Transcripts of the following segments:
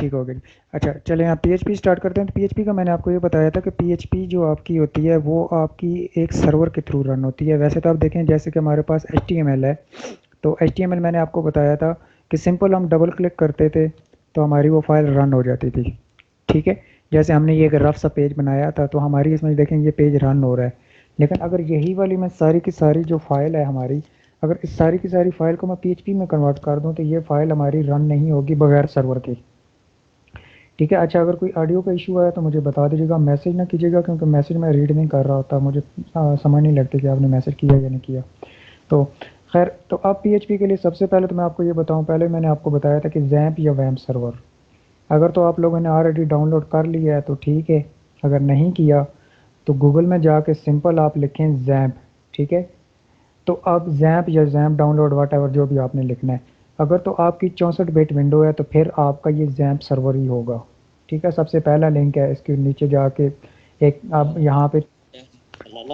ठीक हो गया जी। अच्छा चलें, आप पीएचपी स्टार्ट करते हैं। तो पीएचपी का मैंने आपको ये बताया था कि पीएचपी जो आपकी होती है वो आपकी एक सर्वर के थ्रू रन होती है। वैसे तो आप देखें जैसे कि हमारे पास एचटीएमएल है, तो एचटीएमएल मैंने आपको बताया था कि सिंपल हम डबल क्लिक करते थे तो हमारी वो फाइल रन हो जाती थी। ठीक है, जैसे हमने ये एक रफ सा पेज बनाया था तो हमारी इसमें देखें ये पेज रन हो रहा है। लेकिन अगर यही वाली मैं सारी की सारी जो फाइल है हमारी, अगर इस सारी की सारी फाइल को मैं पीएचपी में कन्वर्ट कर दूं तो ये फाइल हमारी रन नहीं होगी बगैर सर्वर के। ठीक है। अच्छा, अगर कोई ऑडियो का इशू आया तो मुझे बता दीजिएगा, मैसेज ना कीजिएगा क्योंकि मैसेज मैं रीड नहीं कर रहा होता, मुझे समझ नहीं लगती कि आपने मैसेज किया या नहीं किया। तो खैर, तो अब पीएचपी के लिए सबसे पहले तो मैं आपको ये बताऊं, पहले मैंने आपको बताया था कि जैम्प या वैम्प सर्वर, अगर तो आप लोगों ने ऑलरेडी डाउनलोड कर लिया है तो ठीक है, अगर नहीं किया तो गूगल में जाके सिंपल आप लिखें जैम्प। ठीक है, तो आप जैम्प या जैम्प डाउनलोड वाट एवर जो भी आपने लिखना है। अगर तो आपकी 64 बिट विंडो है तो फिर आपका ये जैम्प सर्वर ही होगा। ठीक है, सबसे पहला लिंक है इसके नीचे जाके, एक आप लाला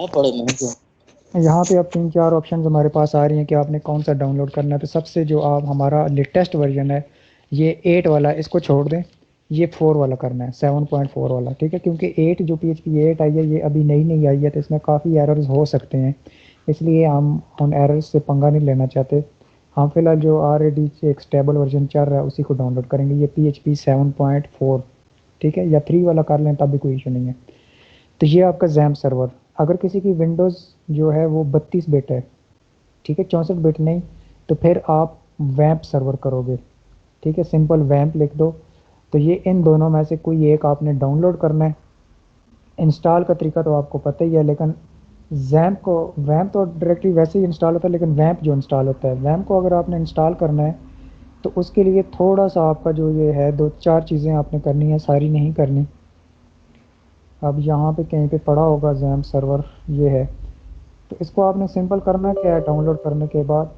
पड़े मैं तो। यहाँ पे अब 3-4 ऑप्शन हमारे पास आ रही हैं कि आपने कौन सा डाउनलोड करना है। तो सबसे जो आप हमारा लेटेस्ट वर्जन है ये 8 वाला, इसको छोड़ दें, ये 4 वाला करना है, 7.4 वाला। ठीक है, क्योंकि 8 जो PHP 8 आई है ये अभी नई नई आई है तो इसमें काफ़ी एरर्स हो सकते हैं, इसलिए हम उन एरर्स से पंगा नहीं लेना चाहते। हम फिलहाल जो ऑलरेडी एक स्टेबल वर्जन चल रहा है उसी को डाउनलोड करेंगे, ये PHP 7.4। ठीक है, या 3 वाला कर लें तब भी कोई इशू नहीं है। तो ये आपका जैम्प सर्वर। अगर किसी की विंडोज़ जो है वो 32 बिट है, ठीक है, 64 बिट नहीं, तो फिर आप वैम्प सर्वर करोगे। ठीक है, सिंपल वैम्प लिख दो। तो ये इन दोनों में से कोई एक आपने डाउनलोड करना है। इंस्टॉल का तरीका तो आपको पता ही है, लेकिन जैम्प को, वैम्प तो डायरेक्टली वैसे ही इंस्टॉल होता है, लेकिन वैम्प जो इंस्टॉल होता है, वैम्प को अगर आपने इंस्टॉल करना है तो उसके लिए थोड़ा सा आपका जो ये है 2-4 चीज़ें आपने करनी है, सारी नहीं करनी। अब यहाँ पे कहीं पे पड़ा होगा जैम्प सर्वर, ये है। तो इसको आपने सिंपल करना क्या है, डाउनलोड करने के बाद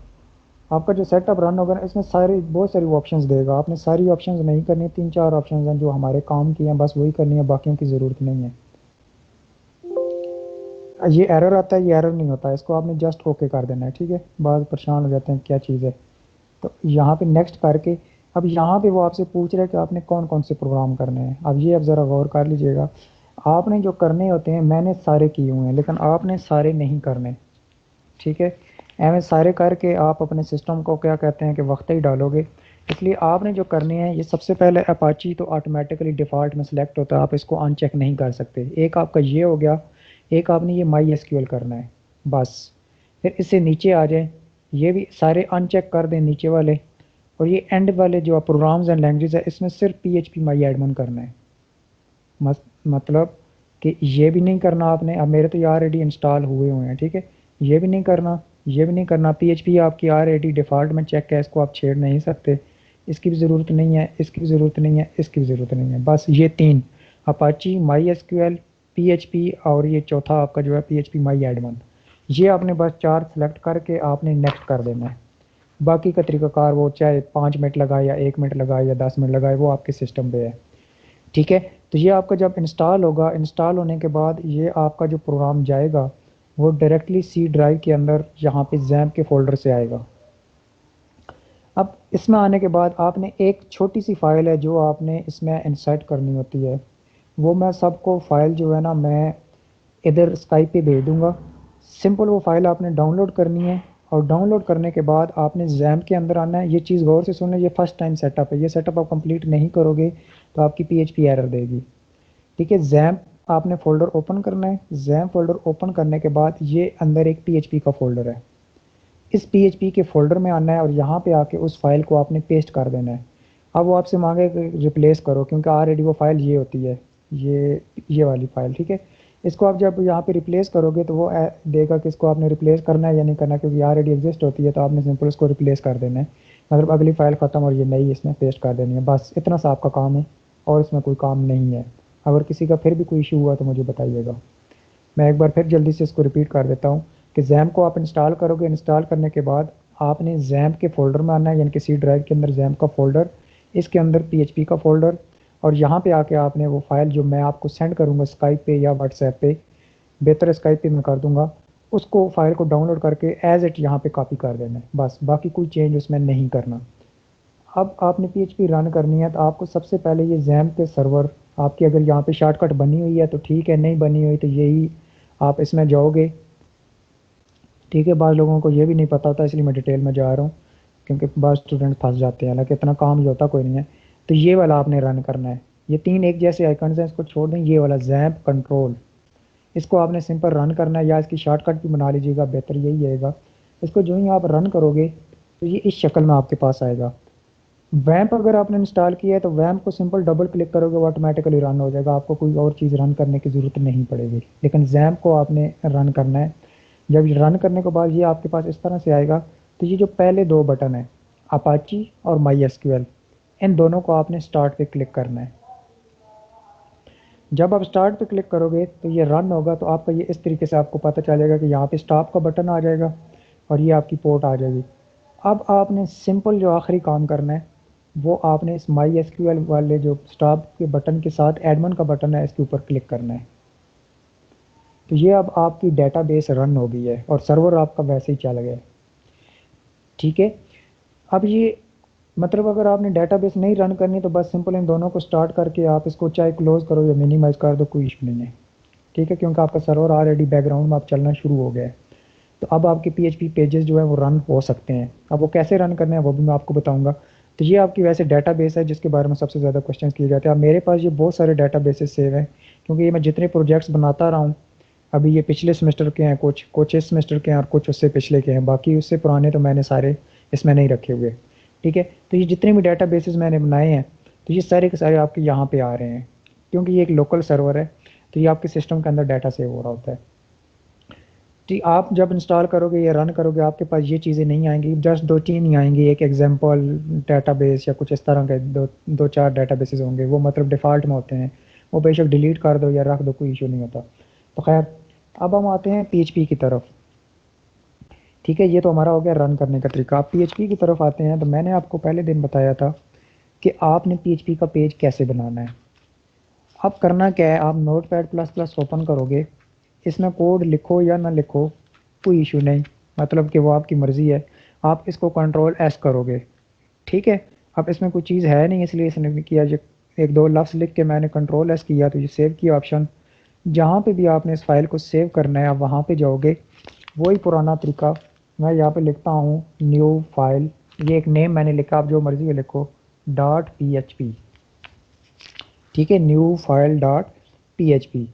आपका जो सेटअप रन होगा ना इसमें सारी बहुत सारी ऑप्शंस देगा, आपने सारी ऑप्शंस नहीं करनी, 3-4 ऑप्शंस हैं जो हमारे काम की हैं, बस वही करनी है, बाकियों की ज़रूरत नहीं है। ये एरर आता है, ये एरर नहीं होता है, इसको आपने जस्ट ओके कर देना है। ठीक है, बाद परेशान हो जाते हैं क्या चीज़ है। तो यहाँ पे नेक्स्ट करके, अब यहाँ पे वो आपसे पूछ रहा है कि आपने कौन कौन से प्रोग्राम करने हैं। अब ये अब ज़रा गौर कर लीजिएगा, आपने जो करने होते हैं मैंने सारे किए हुए हैं, लेकिन आपने सारे नहीं करने। ठीक है, एवं सारे करके आप अपने सिस्टम को क्या कहते हैं कि वक्त ही डालोगे। इसलिए आपने जो करने हैं, ये सबसे पहले अपाची तो ऑटोमेटिकली डिफ़ॉल्ट में सेलेक्ट होता है, आप इसको अनचेक नहीं कर सकते। एक आपका ये हो गया, एक आपने ये माई एसक्यूएल करना है बस। फिर इससे नीचे आ जाए, ये भी सारे अनचेक कर दें नीचे वाले, और ये एंड वाले जो प्रोग्राम्स एंड लैंग्वेज है इसमें सिर्फ PHP माई एडमिन करना है। मतलब कि ये भी नहीं करना आपने, अब मेरे तो ये ऑलरेडी इंस्टॉल हुए हुए हैं। ठीक है, ये भी नहीं करना, ये भी नहीं करना। PHP आपकी ऑलरेडी डिफ़ॉल्ट में चेक है, इसको आप छेड़ नहीं सकते, इसकी भी ज़रूरत नहीं है, इसकी भी ज़रूरत नहीं है, इसकी भी ज़रूरत नहीं है। बस ये 3, अपाची, माई एसक्यूएल, PHP, और ये चौथा आपका जो है PHP माई एडमिन, ये आपने बस 4 सेलेक्ट करके आपने नेक्स्ट कर देना है। बाकी का तरीकाकार वो चाहे 5 मिनट लगाए या 1 मिनट लगाए या 10 मिनट लगाए, वो आपके सिस्टम पे है। ठीक है, तो ये आपका जब इंस्टॉल होगा, इंस्टॉल होने के बाद ये आपका जो प्रोग्राम जाएगा वो डायरेक्टली सी ड्राइव के अंदर यहाँ पे जैम्प के फ़ोल्डर से आएगा। अब इसमें आने के बाद आपने एक छोटी सी फ़ाइल है जो आपने इसमें इंसर्ट करनी होती है, वो मैं सबको फ़ाइल जो है ना मैं इधर स्काइप पे भेज दूँगा। सिंपल वो फ़ाइल आपने डाउनलोड करनी है, और डाउनलोड करने के बाद आपने जैम्प के अंदर आना है। ये चीज़ गौर से सुनना, ये फर्स्ट टाइम सेटअप है, ये सेटअप आप कंप्लीट नहीं करोगे तो आपकी PHP एरर देगी। ठीक है, जैम्प आपने फ़ोल्डर ओपन करना है। जैम्प फ़ोल्डर ओपन करने के बाद ये अंदर एक PHP का फ़ोल्डर है, इस PHP के फ़ोल्डर में आना है और यहाँ पे आके उस फाइल को आपने पेस्ट कर देना है। अब वो आपसे मांगे कि रिप्लेस करो, क्योंकि ऑलरेडी वो फाइल ये होती है, ये वाली फाइल। ठीक है, इसको आप जब यहाँ पे रिप्लेस करोगे तो वो देगा कि इसको आपने रिप्लेस करना है या नहीं करना, क्योंकि ऑलरेडी एग्जिस्ट होती है, तो आपने सिंपल इसको रिप्लेस कर देना है, मतलब अगली फाइल ख़त्म और ये नई इसमें पेस्ट कर देनी है। बस इतना सा आपका काम है और इसमें कोई काम नहीं है। अगर किसी का फिर भी कोई इशू हुआ तो मुझे बताइएगा। मैं एक बार फिर जल्दी से इसको रिपीट कर देता हूँ कि जैम्प को आप इंस्टॉल करोगे, इंस्टॉल करने के बाद आपने जैम्प के फ़ोल्डर में आना है, यानी कि सी ड्राइव के अंदर जैम्प का फ़ोल्डर, इसके अंदर PHP का फ़ोल्डर, और यहाँ पे आके आपने वो फाइल जो मैं आपको सेंड करूँगा स्काइप पे या व्हाट्सएप पे, बेहतर स्काइप पे मैं कर दूँगा, उसको फाइल को डाउनलोड करके एज इट यहाँ पे कॉपी कर देना है। बस बाकी कोई चेंज उसमें नहीं करना। अब आपने PHP रन करनी है तो आपको सबसे पहले ये XAMPP के सर्वर, आपकी अगर यहाँ पे शॉर्टकट बनी हुई है तो ठीक है, नहीं बनी हुई तो यही आप इसमें जाओगे। ठीक है, बाद लोगों को ये भी नहीं पता होता, इसलिए मैं डिटेल में जा रहा हूँ, क्योंकि बाद स्टूडेंट फंस जाते हैं, हालांकि इतना काम ही होता कोई नहीं है। तो ये वाला आपने रन करना है, ये 3 एक जैसे आइकन्स हैं, इसको छोड़ दें, ये वाला XAMPP कंट्रोल, इसको आपने सिंपल रन करना है, या इसकी शॉर्टकट भी बना लीजिएगा, बेहतर यही रहेगा। इसको जो ही आप रन करोगे तो ये इस शक्ल में आपके पास आएगा। वैम्प अगर आपने इंस्टॉल किया है तो वैम्प को सिंपल डबल क्लिक करोगे, वो ऑटोमेटिकली रन हो जाएगा, आपको कोई और चीज़ रन करने की ज़रूरत नहीं पड़ेगी। लेकिन XAMPP को आपने रन करना है। जब ये रन करने के बाद ये आपके पास इस तरह से आएगा, तो ये जो पहले 2 बटन हैं, अपाची और MySQL, इन दोनों को आपने स्टार्ट पे क्लिक करना है। जब आप स्टार्ट पे क्लिक करोगे तो ये रन होगा, तो आपका ये इस तरीके से आपको पता चलेगा कि यहाँ पे स्टॉप का बटन आ जाएगा और ये आपकी पोर्ट आ जाएगी। अब आपने सिंपल जो आखिरी काम करना है, वो आपने इस MySQL वाले जो स्टॉप के बटन के साथ एडमिन का बटन है, इसके ऊपर क्लिक करना है। तो ये अब आपकी डेटाबेस रन हो गई है और सर्वर आपका वैसे ही चल गया है। ठीक है, अब ये मतलब अगर आपने डेटाबेस नहीं रन करनी तो बस सिंपल इन दोनों को स्टार्ट करके आप इसको चाहे क्लोज करो या मिनिमाइज कर दो, कोई इशू नहीं है। ठीक है, क्योंकि आपका सर्वर ऑलरेडी बैकग्राउंड में आप चलना शुरू हो गया है। तो अब आपके PHP पेजेस जो है वो रन हो सकते हैं। अब वो कैसे रन करने हैं वो भी मैं आपको बताऊंगा। तो ये आपकी वैसे डेटाबेस है जिसके बारे में सबसे ज़्यादा क्वेश्चंस किए जाते हैं। अब मेरे पास ये बहुत सारे डेटाबेसेस सेव हैं, क्योंकि ये मैं जितने प्रोजेक्ट्स बनाता रहा हूँ, अभी ये पिछले सेमेस्टर के हैं, कुछ इस सेमेस्टर के हैं और कुछ उससे पिछले के हैं, बाकी उससे पुराने तो मैंने सारे इसमें नहीं रखे हुए। ठीक है, तो ये जितने भी डेटाबेसेस मैंने बनाए हैं, तो ये सारे के सारे आपके यहाँ पे आ रहे हैं, क्योंकि ये एक लोकल सर्वर है, तो ये आपके सिस्टम के अंदर डाटा सेव हो रहा होता है। जी, आप जब इंस्टॉल करोगे या रन करोगे आपके पास ये चीज़ें नहीं आएंगी, जस्ट 2-3 ही आएंगी, एक एग्जांपल डेटाबेस या कुछ इस तरह के 2-4 डेटाबेसेस होंगे, वो मतलब डिफ़ॉल्ट में होते हैं, वो बेशक डिलीट कर दो या रख दो, कोई इशू नहीं होता। तो खैर, अब हम आते हैं PHP की तरफ। ठीक है, ये तो हमारा हो गया रन करने का तरीका। आप PHP की तरफ आते हैं, तो मैंने आपको पहले दिन बताया था कि आपने PHP का पेज कैसे बनाना है। अब करना क्या है, आप Notepad++ ओपन करोगे, इसमें कोड लिखो या ना लिखो कोई इशू नहीं, मतलब कि वो आपकी मर्ज़ी है। आप इसको Ctrl+S करोगे। ठीक है, अब इसमें कोई चीज़ है नहीं, इसलिए इसने भी किया, जो 1-2 लफ्ज़ लिख के मैंने Ctrl+S किया, तो ये सेव किया ऑप्शन। जहाँ पे भी आपने इस फाइल को सेव करना है आप वहाँ पे जाओगे, वही पुराना तरीका। मैं यहाँ पे लिखता हूँ न्यू फाइल, ये एक नेम मैंने लिखा, आप जो मर्ज़ी है लिखो, .php। ठीक है, न्यू फाइल .php,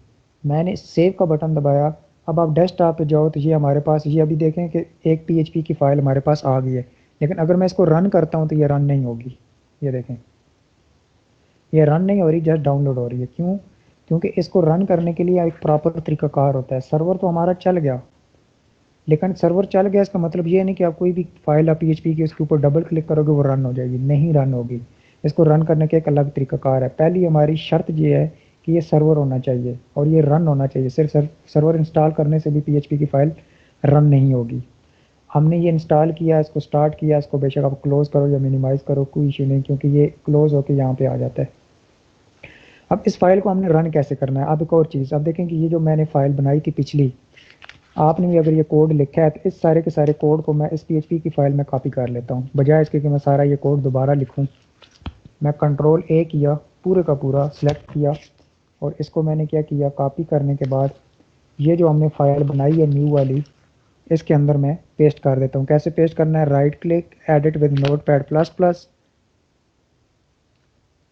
मैंने सेव का बटन दबाया। अब आप डेस्कटॉप पे जाओ तो ये हमारे पास, ये अभी देखें कि एक PHP की फ़ाइल हमारे पास आ गई है, लेकिन अगर मैं इसको रन करता हूँ तो ये रन नहीं होगी। ये देखें, ये रन नहीं हो रही, जस्ट डाउनलोड हो रही है। क्यों? क्योंकि इसको रन करने के लिए एक प्रॉपर तरीकाकार होता है। सर्वर तो हमारा चल गया, लेकिन सर्वर चल गया इसका मतलब ये नहीं कि आप कोई भी फाइल आप PHP की उसके ऊपर डबल क्लिक करोगे वो रन हो जाएगी, नहीं रन होगी। इसको रन करने का एक अलग तरीकाकार है। पहली हमारी शर्त ये है कि ये सर्वर होना चाहिए और ये रन होना चाहिए। सिर्फ सर्वर इंस्टॉल करने से भी PHP की फ़ाइल रन नहीं होगी। हमने ये इंस्टॉल किया, इसको स्टार्ट किया, इसको बेशक आप क्लोज़ करो या मिनिमाइज़ करो, कोई इशू नहीं, क्योंकि ये क्लोज़ होकर यहाँ पे आ जाता है। अब इस फाइल को हमने रन कैसे करना है। अब एक और चीज़, अब देखें कि ये जो मैंने फ़ाइल बनाई थी पिछली, आपने भी अगर ये कोड लिखा है तो इस सारे के सारे कोड को मैं इस PHP की फ़ाइल में कॉपी कर लेता हूँ, बजाय इसके कि मैं सारा ये कोड दोबारा लिखूँ। मैं Ctrl+A किया, पूरे का पूरा सिलेक्ट किया, और इसको मैंने क्या किया, कॉपी करने के बाद ये जो हमने फ़ाइल बनाई है न्यू वाली, इसके अंदर मैं पेस्ट कर देता हूँ। कैसे पेस्ट करना है, right click, edit with Notepad++,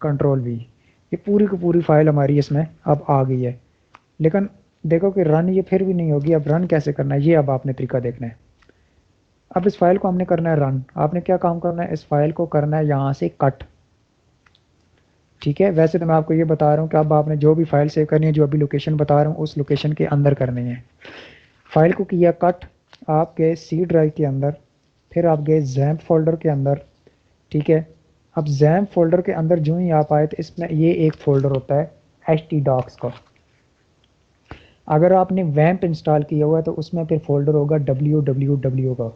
Ctrl+V, ये पूरी की पूरी फ़ाइल हमारी इसमें अब आ गई है। लेकिन देखो कि रन ये फिर भी नहीं होगी। अब रन कैसे करना है, ये अब आपने तरीका देखना है। अब इस फाइल को हमने करना है रन। आपने क्या काम करना है, इस फाइल को करना है यहाँ से कट। ठीक है, वैसे तो मैं आपको ये बता रहा हूँ कि अब आपने जो भी फाइल सेव करनी है, जो अभी लोकेशन बता रहा हूँ, उस लोकेशन के अंदर करनी है। फाइल को किया कट, आप गए C ड्राइव के अंदर, फिर आप गए XAMPP फोल्डर के अंदर। ठीक है, अब XAMPP फोल्डर के अंदर जो ही आप आए तो इसमें ये एक फ़ोल्डर होता है htdocs का। अगर आपने वैम्प इंस्टॉल किया हुआ है तो उसमें फिर फोल्डर होगा www का।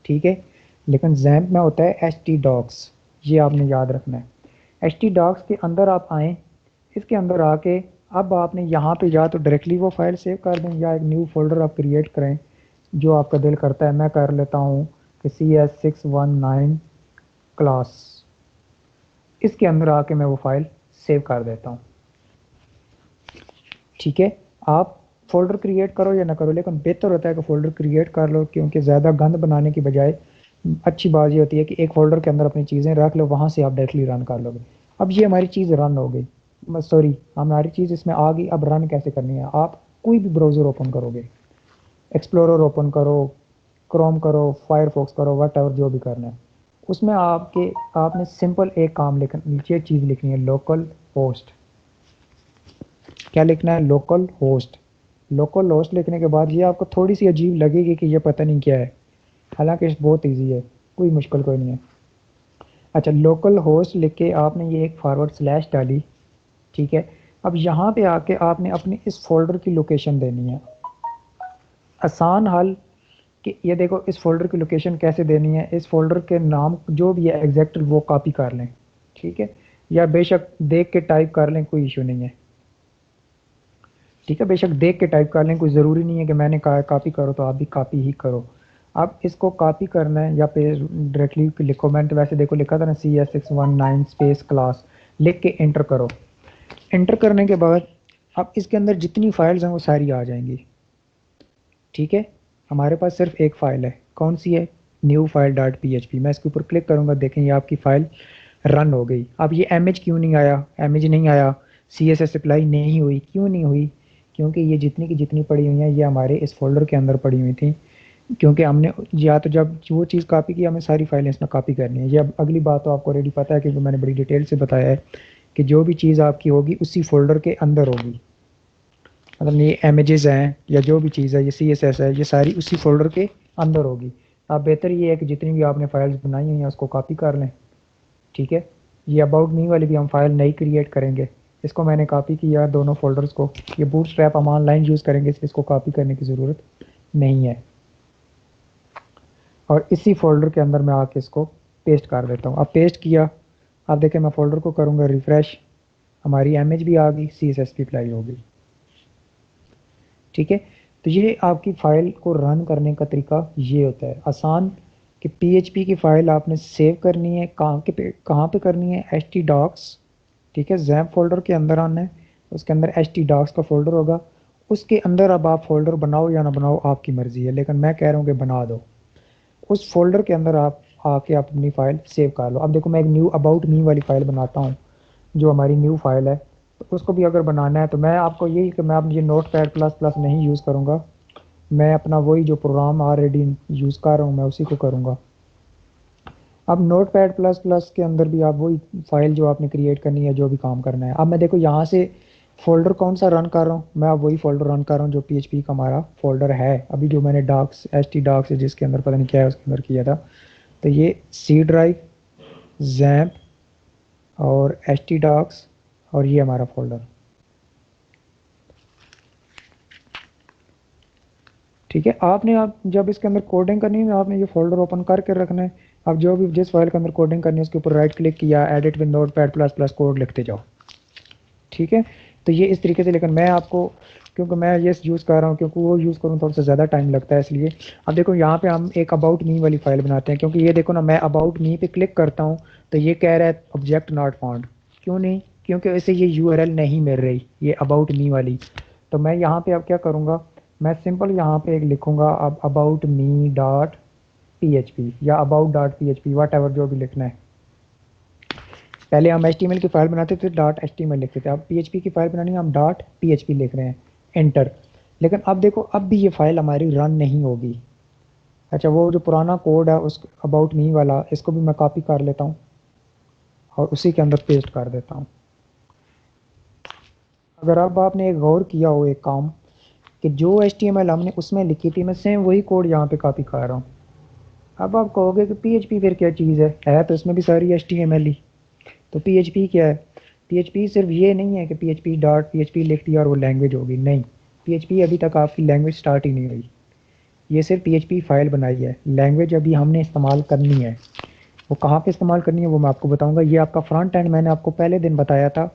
ठीक है, लेकिन XAMPP में होता है htdocs, ये आपने याद रखना है। htdocs के अंदर आप आएँ, इसके अंदर आके अब आपने यहाँ पे या तो डायरेक्टली वो फाइल सेव कर दें या एक न्यू फोल्डर आप क्रिएट करें, जो आपका दिल करता है। मैं कर लेता हूँ कि CS619 क्लास, इसके अंदर आके मैं वो फाइल सेव कर देता हूँ। ठीक है, आप फोल्डर क्रिएट करो या ना करो, लेकिन बेहतर होता है कि फोल्डर क्रिएट कर लो, क्योंकि ज़्यादा गंद बनाने की बजाय अच्छी बात ये होती है कि एक फोल्डर के अंदर अपनी चीज़ें रख लो, वहाँ से आप डायरेक्टली रन कर लोगे। अब ये हमारी चीज़ रन हो गई, सॉरी हमारी चीज़ इसमें आ गई। अब रन कैसे करनी है, आप कोई भी ब्राउज़र ओपन करोगे, एक्सप्लोरर ओपन करो, क्रोम करो, फायरफॉक्स करो, वट एवर जो भी करना है, उसमें आपने सिंपल एक काम नीचे चीज़ लिखनी है, लोकल होस्ट। क्या लिखना है, लोकल होस्ट। लोकल होस्ट लिखने के बाद ये आपको थोड़ी सी अजीब लगेगी कि ये पता नहीं क्या है, हालांकि बहुत इजी है, कोई मुश्किल कोई नहीं है। अच्छा, लोकल होस्ट लिख के आपने ये एक फॉरवर्ड स्लैश डाली। ठीक है, अब यहाँ पे आके आपने अपने इस फोल्डर की लोकेशन देनी है। आसान हल कि ये देखो, इस फोल्डर की लोकेशन कैसे देनी है, इस फोल्डर के नाम जो भी है एग्जैक्ट वो कॉपी कर लें। ठीक है, या बेशक देख के टाइप कर लें, कोई इशू नहीं है। ठीक है, बेशक देख के टाइप कर लें, कोई ज़रूरी नहीं है कि मैंने कहा कॉपी करो तो आप भी कॉपी ही करो। अब इसको कॉपी करना है या फिर डायरेक्टली लिखो, मैंने तो वैसे देखो लिखा था ना, CS619 स्पेस क्लास लिख के एंटर करो। एंटर करने के बाद अब इसके अंदर जितनी फाइल्स हैं वो सारी आ जाएंगी। ठीक है, हमारे पास सिर्फ एक फ़ाइल है, कौन सी है, न्यू फाइल डॉट PHP। मैं इसके ऊपर क्लिक करूँगा, देखें ये आपकी फ़ाइल रन हो गई। अब ये एमएज क्यों नहीं आया, एमएज नहीं आया, CSS अप्लाई नहीं हुई, क्यों नहीं हुई, क्योंकि ये जितनी की जितनी पड़ी हुई हैं ये हमारे इस फोल्डर के अंदर पड़ी हुई थी। क्योंकि हमने या तो जब वो चीज़ कॉपी की, हमें सारी फाइलें इसमें कॉपी करनी है। ये अब अगली बात तो आपको ऑलरेडी पता है, क्योंकि मैंने बड़ी डिटेल से बताया है कि जो भी चीज़ आपकी होगी उसी फोल्डर के अंदर होगी। मतलब ये इमेजेस हैं या जो भी चीज़ है, ये CSS है, ये सारी उसी फोल्डर के अंदर होगी। अब बेहतर ये है कि जितनी भी आपने फाइल्स बनाई हुई हैं उसको कॉपी कर लें। ठीक है, ये अबाउट मी वाली भी हम फाइल नई क्रिएट करेंगे, इसको मैंने कॉपी किया दोनों फोल्डर्स को। ये बूटस्ट्रैप हम ऑनलाइन यूज़ करेंगे, इसको कॉपी करने की ज़रूरत नहीं है। और इसी फोल्डर के अंदर मैं आके इसको पेस्ट कर देता हूँ। अब पेस्ट किया, अब देखें मैं फोल्डर को करूँगा रिफ़्रेश, हमारी इमेज भी आ गई, CSS भी अप्लाई हो गई। ठीक है, तो ये आपकी फ़ाइल को रन करने का तरीका ये होता है आसान, कि PHP की फ़ाइल आपने सेव करनी है, कहाँ पे करनी है, htdocs। ठीक है, जैप फोल्डर के अंदर आना है, उसके अंदर htdocs का फोल्डर होगा, उसके अंदर अब आप फोल्डर बनाओ या ना बनाओ आपकी मर्ज़ी है, लेकिन मैं कह रहा हूँ कि बना दो। उस फोल्डर के अंदर आप आके आप अपनी फ़ाइल सेव कर लो। अब देखो मैं एक न्यू अबाउट मी वाली फ़ाइल बनाता हूँ, जो हमारी न्यू फाइल है, तो उसको भी अगर बनाना है तो मैं आपको यही कि मैं अब ये नोटपैड प्लस प्लस नहीं यूज़ करूँगा, मैं अपना वही जो प्रोग्राम ऑलरेडी यूज़ कर रहा हूँ मैं उसी को करूँगा। अब नोटपैड प्लस प्लस के अंदर भी आप वही फाइल जो आपने क्रिएट करनी है, जो भी काम करना है। अब मैं देखो यहाँ से फोल्डर कौन सा रन कर रहा हूँ, मैं अब वही फोल्डर रन कर रहा हूँ जो PHP का हमारा फोल्डर है अभी, जो मैंने डॉक्स htdocs है जिसके अंदर पता नहीं क्या है उसके अंदर किया था। तो ये C ड्राइव, जैम्प और htdocs, और ये हमारा फोल्डर। ठीक है, आपने आप जब इसके अंदर कोडिंग करनी है आपने ये फोल्डर ओपन करके रखना है। अब जो भी जिस फाइल के अंदर कोडिंग करनी है उसके ऊपर राइट क्लिक किया, edit with notepad plus plus code लिखते जाओ। ठीक है, तो ये इस तरीके से, लेकिन मैं आपको, क्योंकि मैं ये यूज़ कर रहा हूँ, क्योंकि वो यूज़ करूँ थोड़ा सा ज़्यादा टाइम लगता है इसलिए। अब देखो यहाँ पे हम एक अबाउट मी वाली फाइल बनाते हैं, क्योंकि ये देखो ना, मैं अबाउट मी पे क्लिक करता हूँ तो ये कह रहा है ऑब्जेक्ट नॉट फाउंड। क्यों नहीं, क्योंकि वैसे ये URL नहीं मिल रही ये अबाउट मी वाली। तो मैं यहाँ पे अब क्या करूँगा, मैं सिंपल यहाँ पे एक लिखूँगा अब अबाउट मी डॉट PHP या about dot PHP, what ever जो भी लिखना है। पहले हम HTML की फाइल बनाते थे डॉट HTML लिखते थे, अब PHP की फाइल बनानी है हम डॉट PHP लिख रहे हैं, एंटर। लेकिन अब देखो अब भी ये फाइल हमारी रन नहीं होगी। अच्छा, वो जो पुराना कोड है उस अबाउट मी वाला, इसको भी मैं कॉपी कर लेता हूँ और उसी के अंदर पेस्ट कर देता हूँ। अगर अब आपने एक गौर किया हो एक काम, कि जो HTML हमने उसमें लिखी थी मैं सेम वही कोड यहाँ पे कॉपी कर रहा हूँ। अब आप कहोगे कि PHP फिर क्या चीज़ है तो इसमें भी सारी HTML ही। तो PHP क्या है, PHP सिर्फ ये नहीं है कि PHP डॉट PHP लिख दिया और वो लैंग्वेज होगी, नहीं। PHP अभी तक आपकी लैंग्वेज स्टार्ट ही नहीं हुई, ये सिर्फ PHP फाइल बनाई है, लैंग्वेज अभी हमने इस्तेमाल करनी है। वो कहाँ पे इस्तेमाल करनी है वो मैं आपको बताऊंगा। ये आपका फ्रंट एंड, मैंने आपको पहले दिन बताया था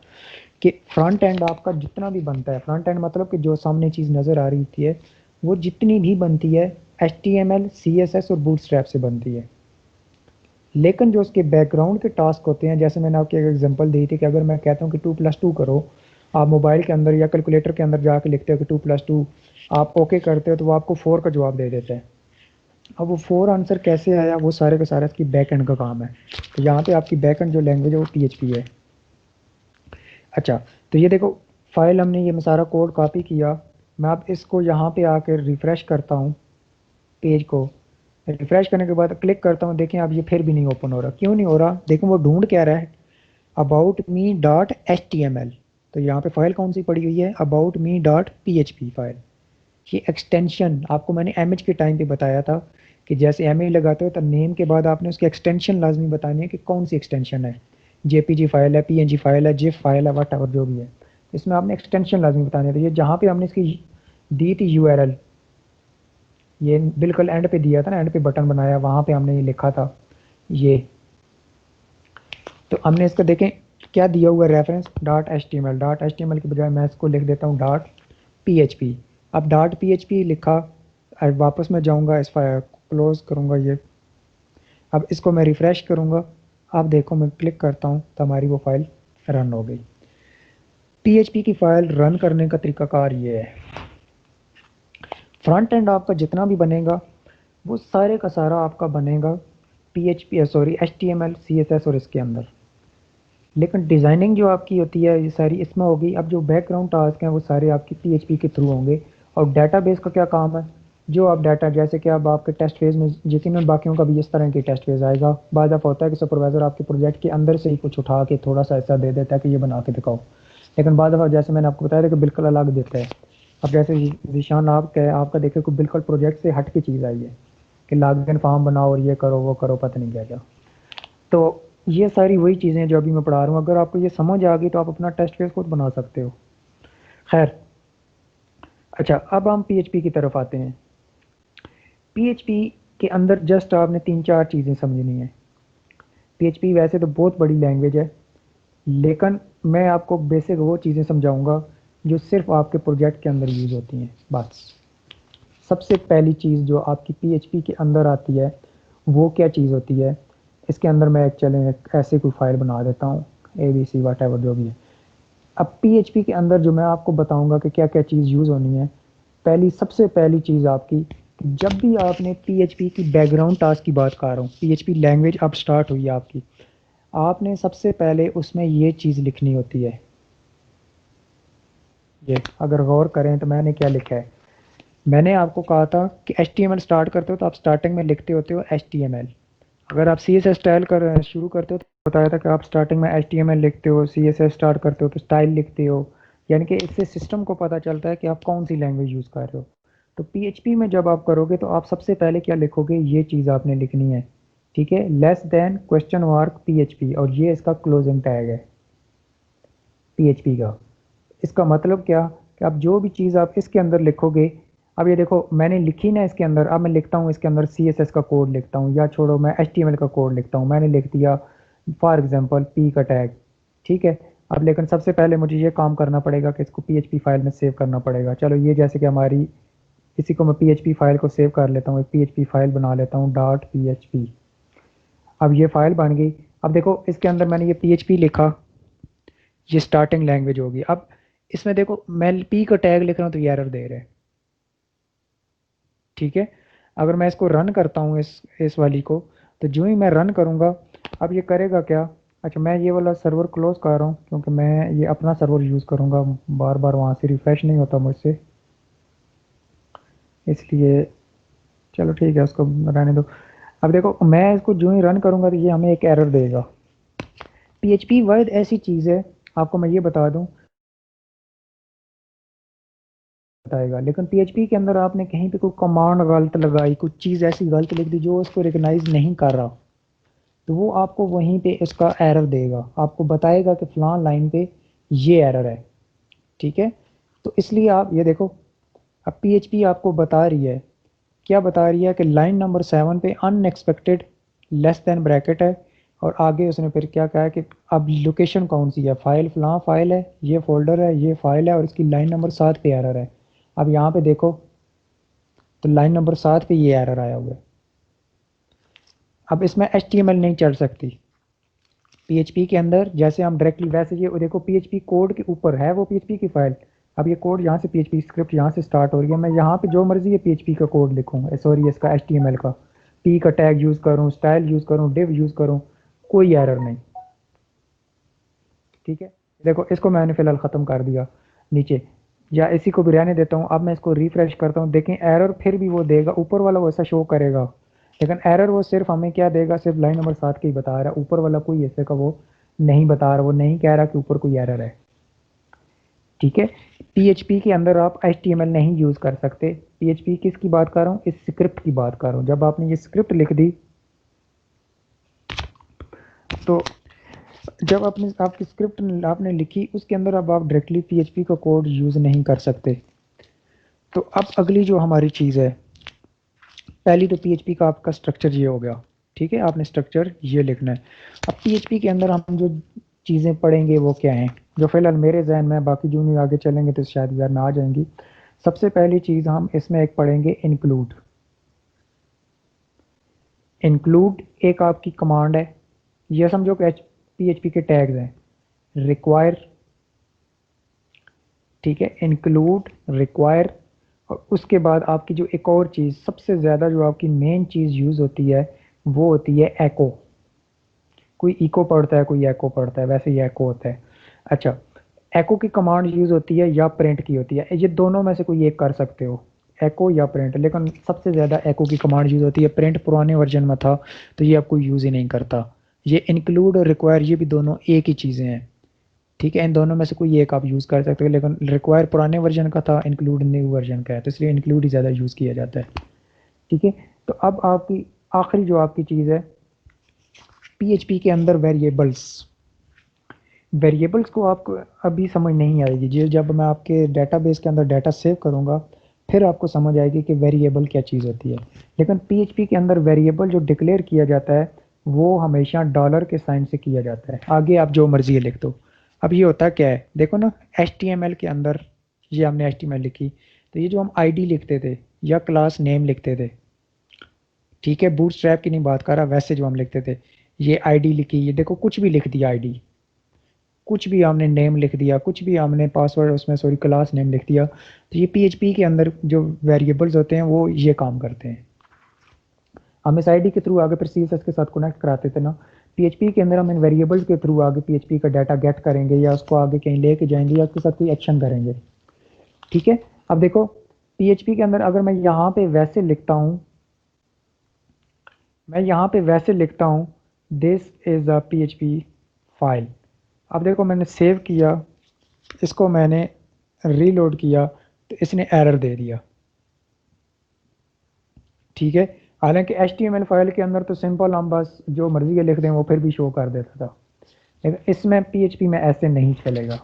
कि फ्रंट एंड आपका जितना भी बनता है, फ्रंट एंड मतलब कि जो सामने चीज़ नज़र आ रही थी है, वो जितनी भी बनती है HTML, CSS और बूटस्ट्रैप से बनती है। लेकिन जो उसके बैकग्राउंड के टास्क होते हैं, जैसे मैंने आपको एक एग्जांपल दी थी कि अगर मैं कहता हूँ कि 2+2 करो, आप मोबाइल के अंदर या कैलकुलेटर के अंदर जाके लिखते हो कि 2+2, आप ओके करते हो तो वो आपको 4 का जवाब दे देता है। अब वो 4 आंसर कैसे आया, वो सारे का सारा इसकी बैक एंड का काम है। तो यहाँ पे आपकी बैक एंड जो लैंग्वेज है वो PHP है। अच्छा, तो ये देखो फाइल हमने ये मैं सारा कोड कॉपी किया। मैं अब इसको यहाँ पे आकर रिफ्रेश करता हूँ पेज को। रिफ्रेश करने के बाद क्लिक करता हूँ, देखें अब ये फिर भी नहीं ओपन हो रहा। क्यों नहीं हो रहा? देखें वो ढूंढ क्या रहा है, about me dot H T M L. तो यहाँ पे फाइल कौन सी पड़ी हुई है, about me dot PHP file. ये एक्सटेंशन आपको मैंने एमएच के टाइम पे बताया था कि जैसे एम लगाते हो तो नेम के बाद आपने उसकी एक्सटेंशन लाजमी बतानी है कि कौन सी एक्सटेंशन है। JPG फाइल है, PNG फाइल है, जिफ फाइल है, वट जो भी है, इसमें आपने एक्सटेंशन लाजमी बतानी है। तो ये जहाँ पे हमने इसकी दी थी URL, ये बिल्कुल एंड पे दिया था ना, एंड पे बटन बनाया, वहाँ पे हमने ये लिखा था ये। तो हमने इसका देखें क्या दिया हुआ reference, dot H T M L. Dot H T M L की बजाय मैं इसको लिख देता हूँ डॉट PHP। अब डॉट PHP लिखा, अब वापस मैं जाऊँगा, इस फाइल क्लोज करूँगा ये। अब इसको मैं रिफ़्रेश करूँगा, अब देखो मैं क्लिक करता हूँ तो हमारी वो फाइल रन हो गई। PHP की फ़ाइल रन करने का तरीकाकार ये है। फ्रंट एंड आपका जितना भी बनेगा वो सारे का सारा आपका बनेगा PHP सॉरी HTML CSS और इसके अंदर। लेकिन डिज़ाइनिंग जो आपकी होती है ये सारी इसमें होगी। अब जो बैकग्राउंड टास्क हैं वो सारे आपकी PHP के थ्रू होंगे। और डेटाबेस का क्या काम है, जो आप डाटा जैसे कि अब आपके टेस्ट फेज़ में यकीनन बाकियों का भी इस तरह की टेस्ट फेज़ आएगा। बाद दफ़ा होता है कि सुपरवाइज़र आपके प्रोजेक्ट के अंदर से ही कुछ उठा के थोड़ा सा ऐसा दे देता है कि ये बना के दिखाओ, लेकिन बाद दफ़ा जैसे मैंने आपको बताया था कि बिल्कुल अलग देता है। अब जैसे ज़ीशान आपका देखे कोई बिल्कुल प्रोजेक्ट से हट के चीज़ आई है कि लॉगिन फॉर्म बनाओ और ये करो वो करो, पता नहीं क्या क्या। तो ये सारी वही चीज़ें जो अभी मैं पढ़ा रहा हूँ, अगर आपको ये समझ आ गई तो आप अपना टेस्ट केस खुद बना सकते हो। खैर, अच्छा अब हम PHP की तरफ आते हैं। PHP के अंदर जस्ट आपने 3-4 चीज़ें समझनी है। PHP वैसे तो बहुत बड़ी लैंग्वेज है, लेकिन मैं आपको बेसिक वो चीज़ें समझाऊंगा जो सिर्फ आपके प्रोजेक्ट के अंदर यूज़ होती हैं बस। सबसे पहली चीज़ जो आपकी PHP के अंदर आती है वो क्या चीज़ होती है, इसके अंदर मैं एक ऐसे कोई फाइल बना देता हूँ, ABC वट जो भी है। अब PHP के अंदर जो मैं आपको बताऊंगा कि क्या क्या चीज़ यूज़ होनी है। सबसे पहली चीज़ आपकी, जब भी आपने PHP की बैकग्राउंड टास्क की बात कर रहा हूँ, PHP लैंग्वेज अब स्टार्ट हुई है आपकी, आपने सबसे पहले उसमें ये चीज़ लिखनी होती है। ये अगर गौर करें तो मैंने क्या लिखा है, मैंने आपको कहा था कि HTML स्टार्ट करते हो तो आप स्टार्टिंग में लिखते होते हो HTML। अगर आप CSS स्टाइल कर शुरू करते हो तो बताया था कि आप स्टार्टिंग में HTML लिखते हो, CSS स्टार्ट करते हो तो स्टाइल लिखते हो। यानी कि इससे सिस्टम को पता चलता है कि आप कौन सी लैंग्वेज यूज़ कर रहे हो। तो PHP में जब आप करोगे तो आप सबसे पहले क्या लिखोगे, ये चीज़ आपने लिखनी है, ठीक है, less than question mark PHP, और ये इसका क्लोजिंग टैग है PHP का। इसका मतलब क्या कि आप जो भी चीज़ आप इसके अंदर लिखोगे, अब ये देखो मैंने लिखी ना इसके अंदर, अब मैं लिखता हूँ इसके अंदर CSS का कोड लिखता हूँ, या छोड़ो मैं HTML का कोड लिखता हूँ, मैंने लिख दिया फॉर एग्जांपल P का टैग, ठीक है। अब लेकिन सबसे पहले मुझे ये काम करना पड़ेगा कि इसको PHP फाइल में सेव करना पड़ेगा। चलो ये जैसे कि हमारी, इसी को मैं PHP फाइल को सेव कर लेता हूँ, एक PHP फाइल बना लेता हूँ डॉट PHP। अब ये फाइल बन गई। अब देखो इसके अंदर मैंने ये PHP लिखा, ये स्टार्टिंग लैंग्वेज होगी। अब इसमें देखो मैं P का टैग लिख रहा हूँ तो ये एरर दे रहा है, ठीक है। अगर मैं इसको रन करता हूँ इस वाली को, तो जो ही मैं रन करूँगा अब ये करेगा क्या। अच्छा, मैं ये वाला सर्वर क्लोज कर रहा हूँ क्योंकि मैं ये अपना सर्वर यूज़ करूँगा, बार बार वहाँ से रिफ़्रेश नहीं होता मुझसे, इसलिए चलो ठीक है उसको रहने दो। अब देखो मैं इसको जो ही रन करूँगा तो ये हमें एक एरर देगा। PHP वर्ड ऐसी चीज़ है, आपको मैं ये बता दूँ बताएगा, लेकिन PHP के अंदर आपने कहीं पे कोई कमांड गलत लगाई, कुछ चीज़ ऐसी गलत लिख दी जो उसको रिकग्नाइज नहीं कर रहा, तो वो आपको वहीं पे इसका एरर देगा, आपको बताएगा कि फलां लाइन पे ये एरर है, ठीक है। तो इसलिए आप ये देखो, अब PHP आपको बता रही है, क्या बता रही है कि लाइन नंबर 7 पे अनएक्सपेक्टेड लेस देन ब्रैकेट है, और आगे उसने फिर क्या कहा है कि अब लोकेशन कौन सी है, फाइल फलां फाइल है, ये फोल्डर है, ये फाइल है, और इसकी लाइन नंबर 7 पे एरर है। अब यहाँ पे देखो तो लाइन नंबर 7 पे ये एरर आया हुआ है। अब इसमें HTML नहीं चल सकती PHP के अंदर, जैसे हम डायरेक्टली वैसे ये देखो PHP कोड के ऊपर है वो PHP की फाइल। अब ये कोड यहाँ से PHP स्क्रिप्ट यहाँ से स्टार्ट हो रही है, मैं यहाँ पे जो मर्जी है PHP का कोड लिखूँ, सॉरी इसका HTML का, P का टैग यूज़ करूँ, स्टाइल यूज़ करूँ, डिव यूज़ करूँ, कोई एरर नहीं। ठीक है, देखो इसको मैंने फिलहाल ख़त्म कर दिया नीचे, या इसी को भी रहने देता हूँ। अब मैं इसको रिफ्रेश करता हूँ, देखें एरर फिर भी वो देगा, ऊपर वाला वैसा शो करेगा, लेकिन एरर वो सिर्फ हमें क्या देगा, सिर्फ लाइन नंबर 7 की बता रहा है, ऊपर वाला कोई ऐसे का वो नहीं बता रहा, वो नहीं कह रहा कि ऊपर कोई एरर है। ठीक है, PHP के अंदर आप HTML नहीं यूज़ कर सकते। PHP किसकी बात कर रहा हूँ, इस स्क्रिप्ट की बात कर रहा हूँ। जब आपने ये स्क्रिप्ट लिख दी, तो जब आपकी स्क्रिप्ट आपने लिखी, उसके अंदर अब आप डायरेक्टली PHP का कोड यूज़ नहीं कर सकते। तो अब अगली जो हमारी चीज़ है, पहली तो PHP का आपका स्ट्रक्चर ये हो गया। ठीक है, आपने स्ट्रक्चर ये लिखना है। अब PHP के अंदर हम जो चीज़ें पढ़ेंगे वो क्या हैं, जो फिलहाल मेरे जहन में, बाकी जो नहीं आगे चलेंगे तो शायद यार में आ जाएंगी। सबसे पहली चीज़ हम इसमें एक पढ़ेंगे इंक्लूड। इंक्लूड एक आपकी कमांड है, ये समझो कि PHP के टैग्स हैं, रिक्वायर, ठीक है, इंक्लूड, रिक्वायर, और उसके बाद आपकी जो एक और चीज़ सबसे ज़्यादा जो आपकी मेन चीज़ यूज़ होती है वो होती है एको। कोई इको पढ़ता है, कोई एको पढ़ता है, वैसे ही एको होता है। अच्छा, एको की कमांड यूज़ होती है या प्रिंट की होती है, ये दोनों में से कोई एक कर सकते हो, एको या प्रिंट, लेकिन सबसे ज़्यादा एको की कमांड यूज़ होती है। प्रिंट पुराने वर्जन में था तो ये अब कोई यूज़ ही नहीं करता। ये इंक्लूड और रिक्वायर ये भी दोनों एक ही चीज़ें हैं। ठीक है, इन दोनों में से कोई एक आप यूज़ कर सकते हो, लेकिन रिक्वायर पुराने वर्जन का था, इंक्लूड न्यू वर्जन का है, तो इसलिए इंक्लूड ही ज़्यादा यूज़ किया जाता है। ठीक है, तो अब आपकी आखिरी जो आपकी चीज़ है PHP के अंदर, वेरिएबल्स। वेरिएबल्स को आपको अभी समझ नहीं आएगी जी, जब मैं आपके डेटाबेस के अंदर डाटा सेव करूँगा फिर आपको समझ आएगी कि वेरिएबल क्या चीज़ होती है। लेकिन PHP के अंदर वेरिएबल जो डिक्लेयर किया जाता है वो हमेशा डॉलर के साइन से किया जाता है, आगे आप जो मर्जी लिख दो। अब ये होता क्या है, देखो ना HTML के अंदर, ये हमने HTML लिखी, तो ये जो हम ID लिखते थे या क्लास नेम लिखते थे, ठीक है, बूटस्ट्रैप की नहीं बात कर रहा, वैसे जो हम लिखते थे, ये ID लिखी, ये देखो कुछ भी लिख दिया, ID कुछ भी हमने नेम लिख दिया, कुछ भी हमने पासवर्ड उसमें, सॉरी क्लास नेम लिख दिया, तो ये PHP के अंदर जो वेरिएबल्स होते हैं वो ये काम करते हैं। हम इस आईडी के थ्रू आगे फिर CSS के साथ कनेक्ट कराते थे ना, PHP के अंदर हम इन वेरिएबल्स के थ्रू आगे PHP का डाटा गेट करेंगे या उसको आगे कहीं लेके जाएंगे या उसके साथ कोई एक्शन करेंगे। ठीक है, अब देखो PHP के अंदर अगर मैं यहाँ पे वैसे लिखता हूँ, मैं यहाँ पे वैसे लिखता हूँ, this is a PHP file. अब देखो मैंने सेव किया, इसको मैंने रीलोड किया तो इसने एरर दे दिया। ठीक है, हालांकि HTML फाइल के अंदर तो सिंपल हम बस जो मर्जी के लिख दें वो फिर भी शो कर देता था, लेकिन इसमें PHP में ऐसे नहीं चलेगा।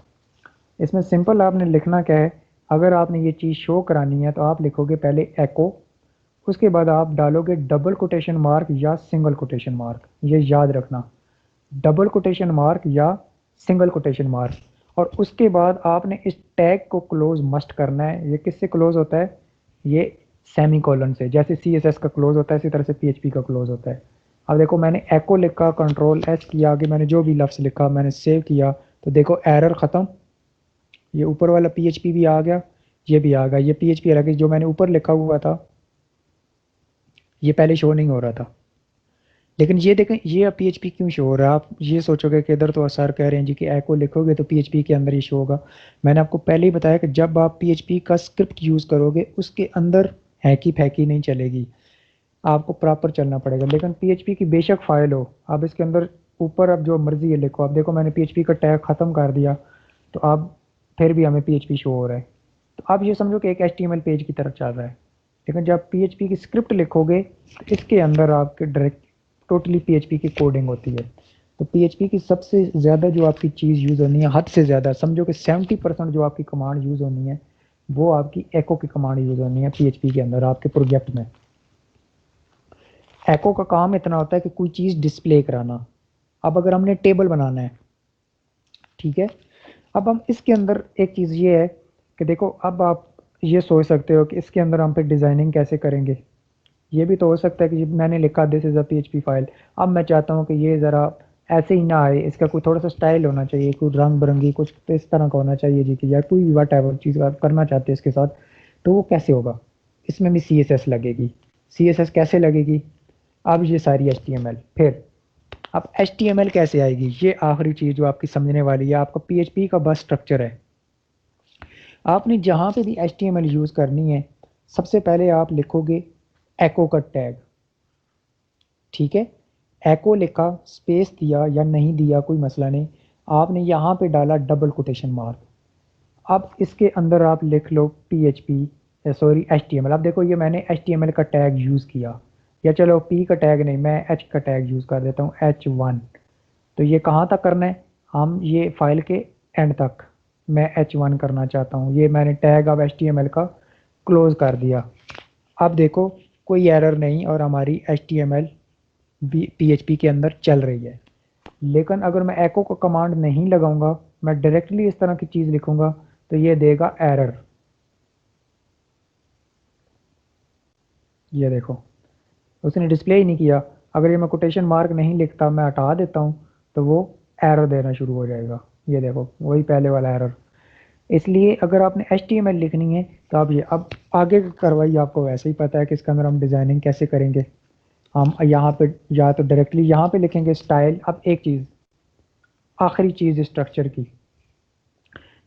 इसमें सिंपल आपने लिखना क्या है, अगर आपने ये चीज़ शो करानी है तो आप लिखोगे पहले एको, उसके बाद आप डालोगे डबल कोटेशन मार्क या सिंगल कोटेशन मार्क, ये याद रखना, डबल कोटेशन मार्क या सिंगल कोटेशन मार्क, और उसके बाद आपने इस टैग को क्लोज मस्ट करना है। ये किससे क्लोज होता है, ये सेमी कॉलन से, जैसे CSS का क्लोज होता है इसी तरह से PHP का क्लोज होता है। अब देखो मैंने एको लिखा, कंट्रोल S किया, आगे मैंने जो भी लफ्ज़ लिखा मैंने सेव किया, तो देखो एरर ख़त्म, ये ऊपर वाला PHP भी आ गया, ये भी आ गया, ये PHP अलग, जो मैंने ऊपर लिखा हुआ था ये पहले शो नहीं हो रहा था, लेकिन ये देखें ये अब PHP क्यों शो हो रहा है। आप ये सोचोगे कि इधर तो सर कह रहे हैं जी कि एको लिखोगे तो PHP के अंदर ही शो होगा। मैंने आपको पहले ही बताया कि जब आप PHP का स्क्रिप्ट यूज़ करोगे उसके अंदर हैकी फैकी नहीं चलेगी, आपको प्रॉपर चलना पड़ेगा। लेकिन PHP की बेशक फाइल हो, आप इसके अंदर ऊपर अब जो मर्जी है लिखो, अब देखो मैंने PHP का टैग ख़त्म कर दिया तो अब फिर भी हमें PHP शो हो रहा है। तो आप ये समझो कि एक HTML पेज की तरफ चल रहा है, लेकिन जब PHP की स्क्रिप्ट लिखोगे तो इसके अंदर आपके डायरेक्ट टोटली PHP की कोडिंग होती है। तो PHP की सबसे ज़्यादा जो आपकी चीज़ यूज़ होनी है, हद से ज़्यादा समझो कि 70% जो आपकी कमांड यूज़ होनी है वो आपकी एको की कमांड यूज़ होनी है PHP के अंदर आपके प्रोजेक्ट में। एको का काम इतना होता है कि कोई चीज़ डिस्प्ले कराना। अब अगर हमने टेबल बनाना है, ठीक है, अब हम इसके अंदर एक चीज़ ये है कि देखो अब आप ये सोच सकते हो कि इसके अंदर हम फिर डिज़ाइनिंग कैसे करेंगे। ये भी तो हो सकता है कि मैंने लिखा this is a PHP file, अब मैं चाहता हूँ कि ये ज़रा ऐसे ही ना आए, इसका कोई थोड़ा सा स्टाइल होना चाहिए, कोई रंग बिरंगी कुछ तो इस तरह का होना चाहिए जी, कि या कोई भी वट एवर चीज़ आप करना चाहते हैं इसके साथ, तो वो कैसे होगा? इसमें भी सी एस एस लगेगी। सी एस एस कैसे लगेगी? अब ये सारी एच टी एम एल, फिर अब एच टी एम एल कैसे आएगी? ये आखिरी चीज़ जो आपकी समझने वाली है, आपका पी एच पी का बस स्ट्रक्चर है। आपने जहाँ पे भी H T M L use करनी है, सबसे पहले आप लिखोगे एको का टैग, ठीक है? एको लिखा, स्पेस दिया या नहीं दिया कोई मसला नहीं, आपने यहाँ पे डाला डबल कोटेशन मार्क। अब इसके अंदर आप लिख लो P H P, sorry H T M L. अब देखो ये मैंने एच टी एम एल का टैग यूज़ किया, या चलो पी का टैग नहीं, मैं एच का टैग यूज़ कर देता हूँ, H1। तो ये कहाँ तक करना है? हम ये फाइल के एंड तक, मैं H1 करना चाहता हूँ। ये मैंने टैग अब HTML का क्लोज कर दिया। अब देखो कोई एरर नहीं और हमारी HTML PHP के अंदर चल रही है। लेकिन अगर मैं एको का कमांड नहीं लगाऊंगा, मैं डायरेक्टली इस तरह की चीज़ लिखूंगा, तो ये देगा एरर। ये देखो उसने डिस्प्ले ही नहीं किया। अगर ये मैं कोटेशन मार्क नहीं लिखता, मैं हटा देता हूँ, तो वो एरर देना शुरू हो जाएगा। ये देखो वही पहले वाला एरर। इसलिए अगर आपने HTML लिखनी है तो आप ये अब आगे की कार्रवाई आपको वैसे ही पता है कि इसके अंदर हम डिज़ाइनिंग कैसे करेंगे। हम यहाँ पे या तो डायरेक्टली यहाँ पे लिखेंगे स्टाइल। अब एक चीज़, आखिरी चीज़ स्ट्रक्चर की,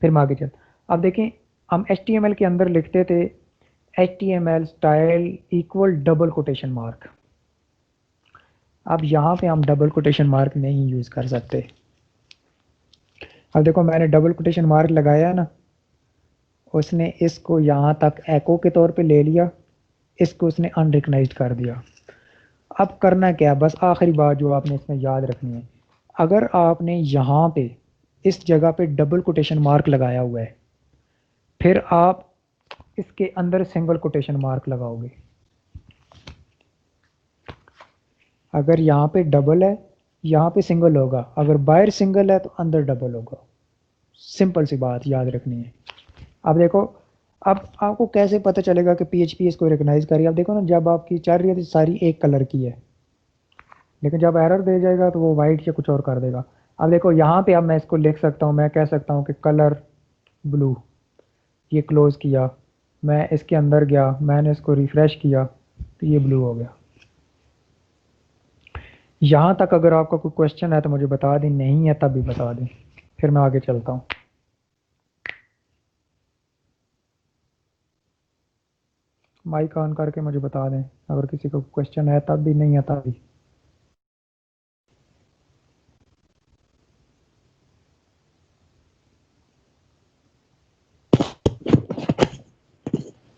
फिर मैं आगे चल। अब देखें हम HTML के अंदर लिखते थे HTML style equal double quotation mark. अब यहाँ पे हम डबल कोटेशन मार्क नहीं यूज़ कर सकते। अब देखो मैंने डबल कोटेशन मार्क लगाया ना, उसने इसको यहाँ तक एको के तौर पे ले लिया, इसको उसने अनरिकग्नाइज्ड कर दिया। अब करना क्या? बस आखिरी बात जो आपने इसमें याद रखनी है, अगर आपने यहाँ पे इस जगह पे डबल कोटेशन मार्क लगाया हुआ है, फिर आप इसके अंदर सिंगल कोटेशन मार्क लगाओगे। अगर यहाँ पे डबल है, यहाँ पे सिंगल होगा, अगर बाहर सिंगल है तो अंदर डबल होगा। सिंपल सी बात याद रखनी है। अब देखो, अब आपको कैसे पता चलेगा कि पीएचपी इसको रिकॉग्नाइज करिए? अब देखो ना, जब आपकी चल रही है तो सारी एक कलर की है, लेकिन जब एरर दे जाएगा तो वो वाइट या कुछ और कर देगा। अब देखो यहाँ पे अब मैं इसको लिख सकता हूँ, मैं कह सकता हूँ कि कलर ब्लू, ये क्लोज किया, मैं इसके अंदर गया, मैंने इसको रिफ्रेश किया तो ये ब्लू हो गया। यहाँ तक अगर आपका कोई क्वेश्चन है तो मुझे बता दें, नहीं है तब भी बता दें, फिर मैं आगे चलता हूँ। माइक ऑन करके मुझे बता दें अगर किसी को क्वेश्चन है तब भी, नहीं है तब भी।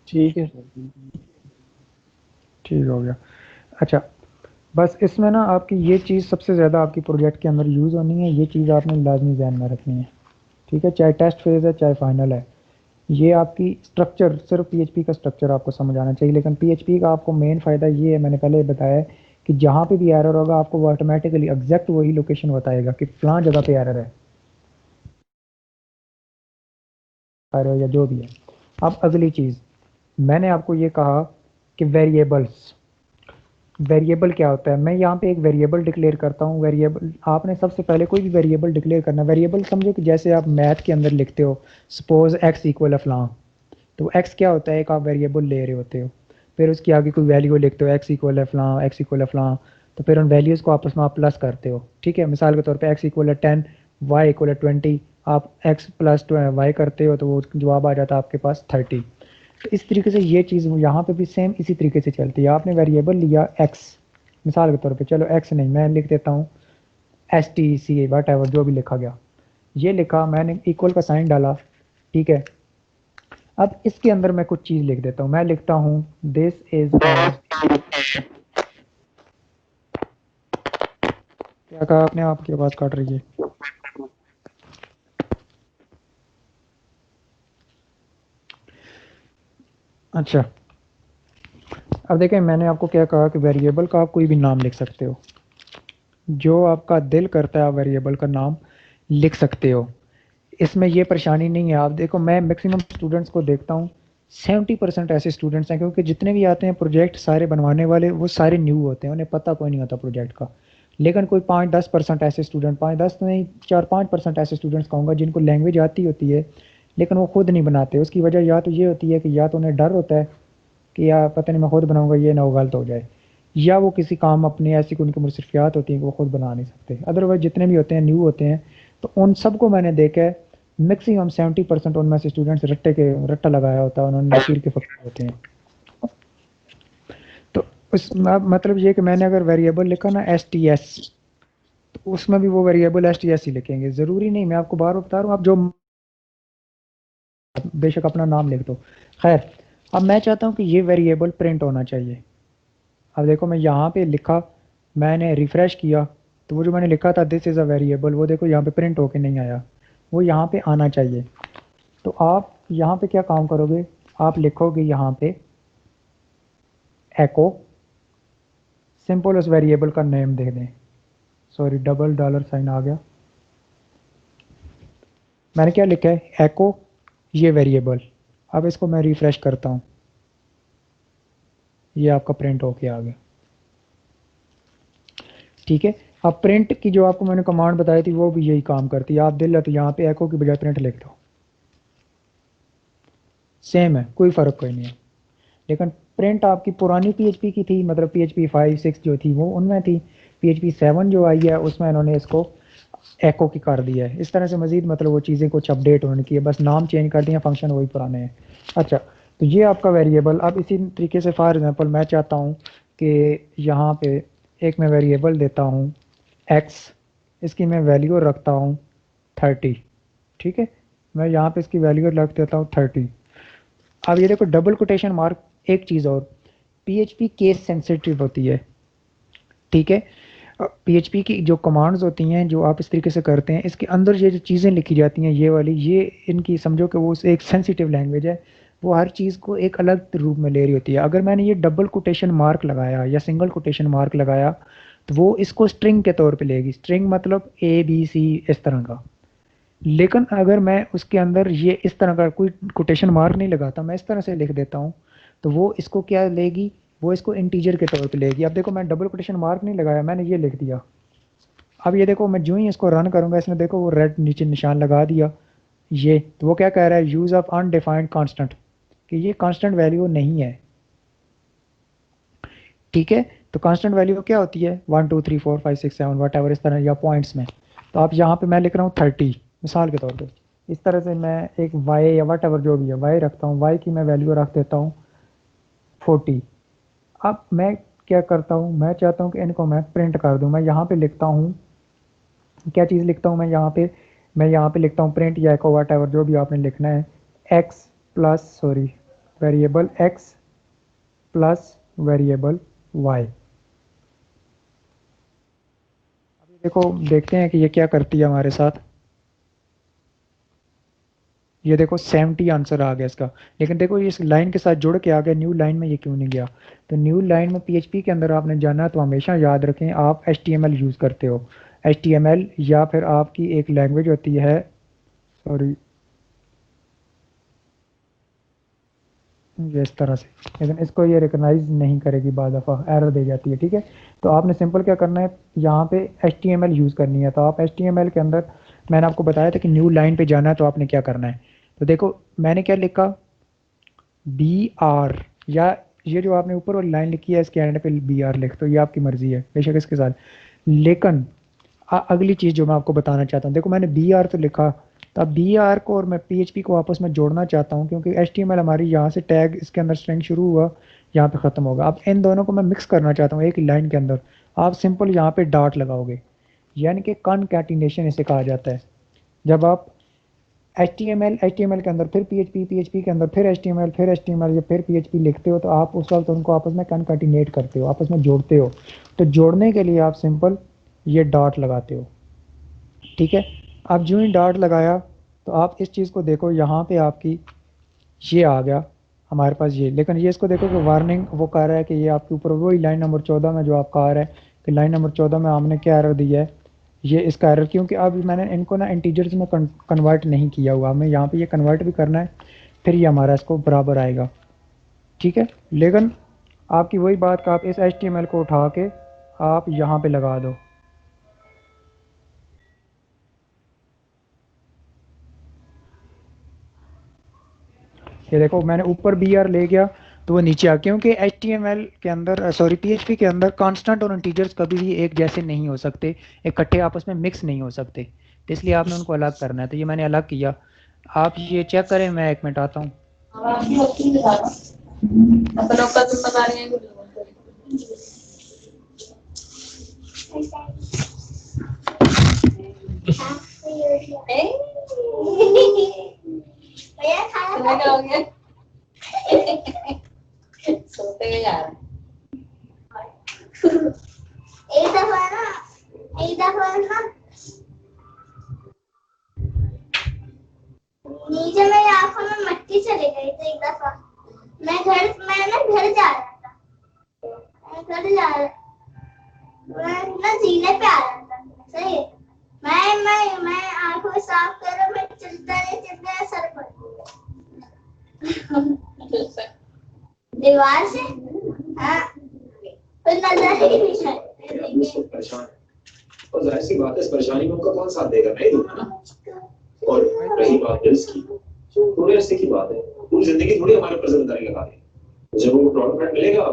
ठीक है सर। ठीक हो गया। अच्छा, बस इसमें ना आपकी ये चीज़ सबसे ज़्यादा आपकी प्रोजेक्ट के अंदर यूज़ होनी है, ये चीज़ आपने लाजमी ध्यान में रखनी है, ठीक है? चाहे टेस्ट फेज़ है चाहे फाइनल है, ये आपकी स्ट्रक्चर, सिर्फ पीएचपी का स्ट्रक्चर आपको समझ आना चाहिए। लेकिन पीएचपी का आपको मेन फ़ायदा ये है, मैंने पहले बताया है, कि जहाँ पे भी एरर होगा आपको वो ऑटोमेटिकली एग्जैक्ट वही लोकेशन बताएगा कि फ़लाँ जगह पे एरर है, एरर या जो भी है। अब अगली चीज़, मैंने आपको ये कहा कि वेरिएबल्स, वेरिएबल क्या होता है? मैं यहाँ पे एक वेरिएबल डिक्लेयर करता हूँ। वेरिएबल, आपने सबसे पहले कोई भी वेरिएबल डिक्लेयर करना है। वेरिएबल समझो कि जैसे आप मैथ के अंदर लिखते हो, सपोज x इक्वल फलां, तो x क्या होता है? एक आप वेरिएबल ले रहे होते हो, फिर उसकी आगे कोई वैल्यू लिखते हो, x इक्वल है फलां, x इक्वल है फलां, तो फिर उन वैल्यूज़ को आपस में आप प्लस करते हो, ठीक है? मिसाल के तौर पे x इक्वल है 10, y इक्वल है 20, आप x प्लस y करते हो तो वो जवाब आ जाता है आपके पास 30। तो इस तरीके से ये चीज़ यहाँ पे भी सेम इसी तरीके से चलती है। आपने वेरिएबल लिया x, मिसाल के तौर पे, चलो x नहीं, मैं लिख देता हूँ STCA, वट एवर जो भी लिखा गया, ये लिखा मैंने, इक्वल का साइन डाला, ठीक है? अब इसके अंदर मैं कुछ चीज़ लिख देता हूँ, मैं लिखता हूँ दिस इज क्या कहा आपने? आपकी आवाज़ काट रही है। अच्छा, अब देखें मैंने आपको क्या कहा कि वेरिएबल का आप कोई भी नाम लिख सकते हो, जो आपका दिल करता है आप वेरिएबल का नाम लिख सकते हो, इसमें ये परेशानी नहीं है। आप देखो मैं मैक्सिमम स्टूडेंट्स को देखता हूँ 70% ऐसे स्टूडेंट्स हैं, क्योंकि जितने भी आते हैं प्रोजेक्ट सारे बनवाने वाले वो सारे न्यू होते हैं, उन्हें पता कोई नहीं होता प्रोजेक्ट का। लेकिन कोई 5-10% ऐसे स्टूडेंट, 5-10 तो नहीं, 4-5% ऐसे स्टूडेंट्स कहूँगा जिनको लैंग्वेज आती होती है लेकिन वो खुद नहीं बनाते। उसकी वजह या तो ये होती है कि या तो उन्हें डर होता है कि यार पता नहीं मैं खुद बनाऊंगा ये ना वो गलत हो जाए, या वो किसी काम अपने ऐसी उनकी मुसरफियात होती हैं कि वो खुद बना नहीं सकते। अदरवाइज जितने भी होते हैं न्यू होते हैं, तो उन सबको मैंने देखा है मैक्सिमम 70% उनमें से स्टूडेंट्स रट्टा लगाया होता है, उन्होंने नसीर के फकीर होते हैं। तो उस मतलब ये कि मैंने अगर वेरिएबल लिखा ना STS, तो उसमें भी वो वेरिएबल STS ही लिखेंगे। ज़रूरी नहीं, मैं आपको बार बार बता रहा हूँ, आप जो बेशक अपना नाम लिख दो। खैर, अब मैं चाहता हूँ कि ये वेरिएबल प्रिंट होना चाहिए। अब देखो मैं यहाँ पे लिखा, मैंने रिफ्रेश किया, तो वो जो मैंने लिखा था दिस इज़ अ वेरिएबल, वो देखो यहाँ पे प्रिंट होके नहीं आया, वो यहाँ पे आना चाहिए। तो आप यहाँ पे क्या काम करोगे, आप लिखोगे यहाँ पे एको, सिंपल उस वेरिएबल का नेम दे दें। सॉरी, डबल डॉलर साइन आ गया। मैंने क्या लिखा है, एको ये वेरिएबल। अब इसको मैं रिफ्रेश करता हूँ, ये आपका प्रिंट होके आ गया। ठीक है, अब प्रिंट की जो आपको मैंने कमांड बताई थी वो भी यही काम करती है। आप दिल है तो यहाँ पे एको की बजाय प्रिंट लिख दो, सेम है, कोई फ़र्क कोई नहीं है। लेकिन प्रिंट आपकी पुरानी PHP की थी, मतलब PHP 5-6 जो थी वो उनमें थी। PHP 7 जो आई है उसमें इन्होंने इसको एको की कर दिया है। इस तरह से मज़ीद मतलब वो चीज़ें कुछ अपडेट उन्होंने की है, बस नाम चेंज कर दिया, फंक्शन वही पुराने हैं। अच्छा, तो ये आपका वेरिएबल। अब इसी तरीके से फॉर एग्जांपल मैं चाहता हूँ कि यहाँ पे एक मैं वेरिएबल देता हूँ x, इसकी मैं वैल्यू रखता हूँ 30। ठीक है, मैं यहाँ पे इसकी वैल्यू रख देता हूँ 30। अब ये देखो डबल कोटेशन मार्क, एक चीज़ और, PHP केस सेंसिटिव होती है। ठीक है, PHP की जो कमांड्स होती हैं जो आप इस तरीके से करते हैं, इसके अंदर ये जो चीज़ें लिखी जाती हैं ये वाली, ये इनकी समझो कि वो एक सेंसिटिव लैंग्वेज है, वो हर चीज़ को एक अलग रूप में ले रही होती है। अगर मैंने ये डबल कोटेशन मार्क लगाया या सिंगल कोटेशन मार्क लगाया तो वो इसको स्ट्रिंग के तौर पे लेगी। स्ट्रिंग मतलब ABC इस तरह का। लेकिन अगर मैं उसके अंदर ये इस तरह का कोई कोटेशन मार्क नहीं लगाता, मैं इस तरह से लिख देता हूँ, तो वो इसको क्या लेगी, वो इसको इंटीजर के तौर पे लेगी। अब देखो मैं डबल कोटेशन मार्क नहीं लगाया, मैंने ये लिख दिया। अब ये देखो मैं जो ही इसको रन करूंगा, इसने देखो वो रेड नीचे निशान लगा दिया ये, तो वो क्या कह रहा है, यूज़ ऑफ अनडिफाइंड कांस्टेंट, कि ये कांस्टेंट वैल्यू नहीं है। ठीक है, तो कांस्टेंट वैल्यू क्या होती है, 1 2 3 4 5 6 7 वट एवर, इस तरह, या पॉइंट्स में। तो आप यहाँ पे मैं लिख रहा हूँ 30 मिसाल के तौर पे। इस तरह से मैं एक y या वट एवर जो भी है y रखता हूँ, y की मैं वैल्यू रख देता हूँ 40। अब मैं क्या करता हूँ, मैं चाहता हूँ कि इनको मैं प्रिंट कर दूँ। मैं यहाँ पे लिखता हूँ, क्या चीज़ लिखता हूँ मैं यहाँ पे लिखता हूँ प्रिंट या एको वट एवर जो भी आपने लिखना है, x plus sorry variable x plus variable y। अभी देखो देखते हैं कि ये क्या करती है हमारे साथ। ये देखो 70 आंसर आ गया इसका। लेकिन देखो ये इस लाइन के साथ जुड़ के आ गया, न्यू लाइन में ये क्यों नहीं गया। तो न्यू लाइन में PHP के अंदर आपने जाना तो हमेशा याद रखें आप HTML यूज़ करते हो, HTML, या फिर आपकी एक लैंग्वेज होती है, सॉरी ये इस तरह से, लेकिन इसको ये रिकॉग्नाइज नहीं करेगी, बाद दफ़ा एरर दे जाती है। ठीक है, तो आपने सिंपल क्या करना है, यहाँ पे HTML यूज़ करनी है। तो आप HTML के अंदर, मैंने आपको बताया था कि न्यू लाइन पे जाना है, तो आपने क्या करना है, तो देखो मैंने क्या लिखा, BR, या ये जो आपने ऊपर वाली लाइन लिखी है इसके एंड पे BR लिख, तो ये आपकी मर्ज़ी है बेशक इसके साथ। लेकिन अगली चीज़ जो मैं आपको बताना चाहता हूँ, देखो मैंने BR तो लिखा, तो अब BR को और मैं PHP को आपस में जोड़ना चाहता हूँ, क्योंकि HTML हमारी यहाँ से टैग इसके अंदर स्ट्रिंग शुरू हुआ, यहाँ पे ख़त्म होगा। अब इन दोनों को मैं मिक्स करना चाहता हूँ एक ही लाइन के अंदर। आप सिंपल यहाँ पे डॉट लगाओगे, यानी कि कॉनकैटिनेशन इसे कहा जाता है। जब आप HTML के अंदर फिर PHP के अंदर फिर HTML या फिर PHP लिखते हो, तो आप उस वक्त उनको आपस में कॉन्कैटिनेट करते हो, आपस में जोड़ते हो। तो जोड़ने के लिए आप सिंपल ये डॉट लगाते हो। ठीक है, अब जो ही डॉट लगाया तो आप इस चीज़ को देखो, यहाँ पे आपकी ये आ गया हमारे पास ये। लेकिन ये इसको देखो कि वार्निंग वो कह रहा है कि ये आपके ऊपर वही लाइन नंबर 14 में जो आपका आ रहा है कि लाइन नंबर 14 में हमने क्या एरर दिया है, ये इसका एरर, क्योंकि अब मैंने इनको ना इंटीजर्स में कन्वर्ट नहीं किया हुआ, हमें यहाँ पे ये कन्वर्ट भी करना है। फिर ये हमारा इसको बराबर आएगा, ठीक है। लेकिन आपकी वही बात का आप इस HTML को उठा के आप यहाँ पे लगा दो, ये देखो मैंने ऊपर BR ले गया तो वो नीचे आ, क्योंकि HTML के अंदर सॉरी PHP के अंदर कांस्टेंट और इंटीजर्स कभी भी एक जैसे नहीं हो सकते, इकट्ठे आपस में मिक्स नहीं हो सकते, तो इसलिए आपने उनको अलग करना है। तो ये मैंने अलग किया, आप ये चेक करें, मैं 1 मिनट आता हूँ। सोते हुए जा रहा एक दफा ना नीचे मेरी आंखों में मट्टी चली गई थी एक दफा। मैं ना घर जा रहा था, मैं ना जीने पे आ रहा था, सही है। मैं आंखों साफ कर रहा, मैं चलता सर पर दीवार से, हाँ, कोई नजर ही नहीं आई। परेशान और जाहिर सी बात है, इस परेशानी में उनका कौन साथ देगा, नहीं दूंगा ना। और रही बात दिल्स की, थोड़े अरसे की बात है, पूरी जिंदगी थोड़ी हमारे ऊपर जिम्मेदारी लगा दी। जब वो प्रॉफिट मिलेगा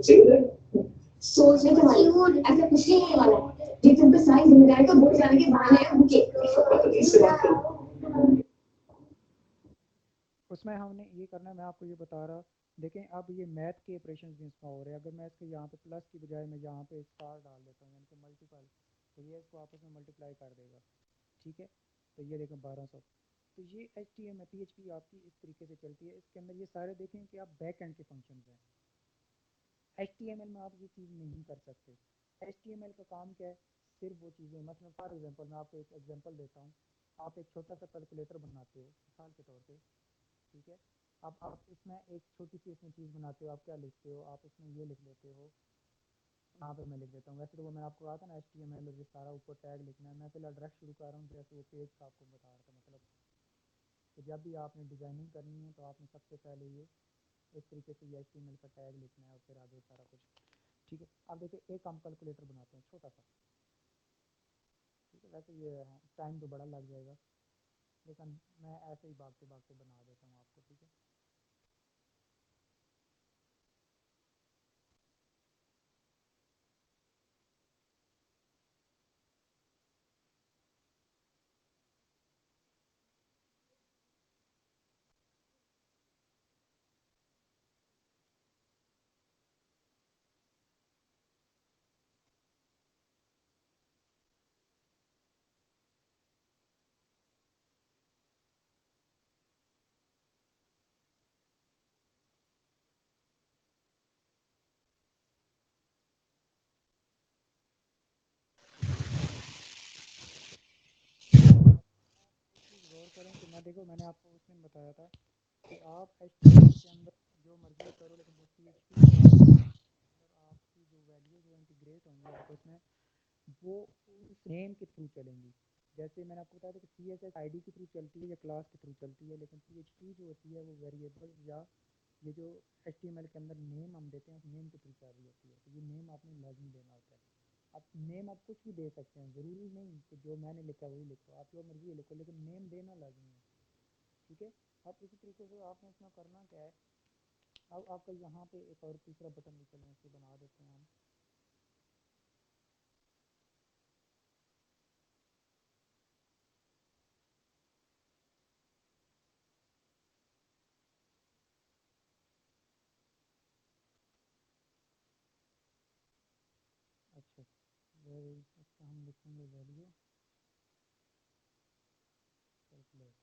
सही हो जाएगा। सोचने के बाद ऐसा कुछ नहीं होने वाला, ये तुमको सारी जिम्मेदारी को भूल जाने के बहाने है उनके। से बात करो। उसमें हमने ये करना है, मैं आपको ये बता रहा, देखें अब ये मैथ के ऑपरेशन भी इसमें हो रहे हैं। अगर मैं इसके यहाँ पे प्लस की बजाय मैं यहाँ पे स्टार डाल देता हूँ, यानी कि मल्टीपल, तो ये इसको आपस में मल्टीप्लाई कर देगा, ठीक है। तो ये देखें 1200। तो ये HTML PHP आपकी इस तरीके से चलती है। इसके अंदर ये सारे देखें कि आप बैक एंड के फंक्शन हैं, HTML में आप ये चीज़ नहीं कर सकते। HTML का काम क्या है, सिर्फ वो चीज़ें, मतलब फॉर एग्जांपल मैं आपको एक एग्जांपल देता हूँ। आप एक छोटा सा कैलकुलेटर बनाते हो मिसाल के तौर पे, ठीक है। अब आप इसमें एक छोटी सी इसमें चीज़ बनाते हो, आप क्या लिखते हो, आप इसमें ये लिख लेते हो, यहाँ पे मैं लिख देता हूँ। वैसे तो वो मैंने आपको कहा था ना HTML और ये सारा ऊपर टैग लिखना है, मैं फिलहाल डायरेक्ट शुरू कर रहा हूँ जैसे वो पेज का आपको बता रहा था। मतलब कि जब भी आपने डिज़ाइनिंग करनी है तो आपने सबसे पहले ये इस तरीके से ये HTML का टैग लिखना है और फिर आगे सारा कुछ, ठीक है। अब देखिए एक हम कैलकुलेटर बनाते हैं छोटा सा, ठीक है। वैसे ये टाइम तो बड़ा लग जाएगा, लेकिन मैं ऐसे ही भागते भागते बना देता हूँ आपको, ठीक है। गौर करें कि मैं, देखो मैंने आपको उस दिन बताया था कि आप HTML के अंदर जो मर्जी करो, लेकिन जो PHP के अंदर आपकी जो वैल्यू जो इंटीग्रेट होंगी आपस में, वो उस नेम के थ्रू चलेंगी। जैसे मैंने आपको बताया था कि CSS ID के थ्रू चलती है या क्लास के थ्रू चलती है, लेकिन PHP जो होती है वो वेरिएबल या ये जो HTML के अंदर नेम हम देते हैं उस नेम के थ्रू चल रही होती है। तो ये नेम आपने लाजमी देना होता है। आप नेम आप कुछ भी दे सकते हैं, ज़रूरी नहीं कि जो मैंने लिखा वही लिखो, आप जो मर्जी लिखो, लेकिन नेम देना लाजमी है, ठीक है। अब इसी तरीके से आपने इसमें करना क्या है, अब आपका यहाँ पे एक और तीसरा बटन भी चलें इसे बना देते हैं हम। अच्छा, इसका हम लिखेंगे वैल्यू कैलकुलेट।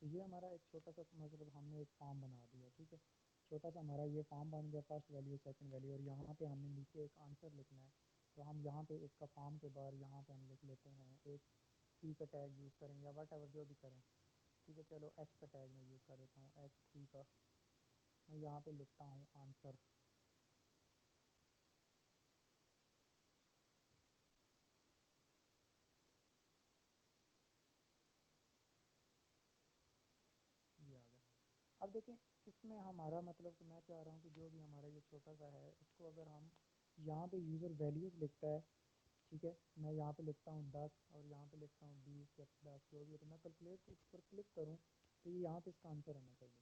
तो ये हमारा एक छोटा सा, मतलब हमने एक फॉर्म बना दिया, ठीक है। छोटा सा हमारा ये फॉर्म बन गया, फर्स्ट वैल्यू सेकंड वैल्यू, और यहाँ पे हमने नीचे एक आंसर लिखना है। तो हम यहाँ पे इसका फॉर्म के बाद यहाँ पे हम लिख लेते हैं एक थ्री का टैग यूज़ करें या वट एवर जो भी करें, ठीक है। चलो H का टैग मैं यूज़ कर देता हूँ, H3 का। मैं यहाँ पे लिखता हूँ आंसर, अब देखें इसमें हमारा मतलब कि मैं चाह रहा हूँ कि जो भी हमारा ये छोटा सा है इसको अगर हम यहाँ पे यूज़र वैल्यूज़ लिखता है, ठीक है, मैं यहाँ पे लिखता हूँ 10 और यहाँ पे लिखता हूँ 20 या 10 जो भी है, तो मैं कैलकुलेट के ऊपर क्लिक करूँ तो ये यहाँ पे इसका आंसर होना चाहिए।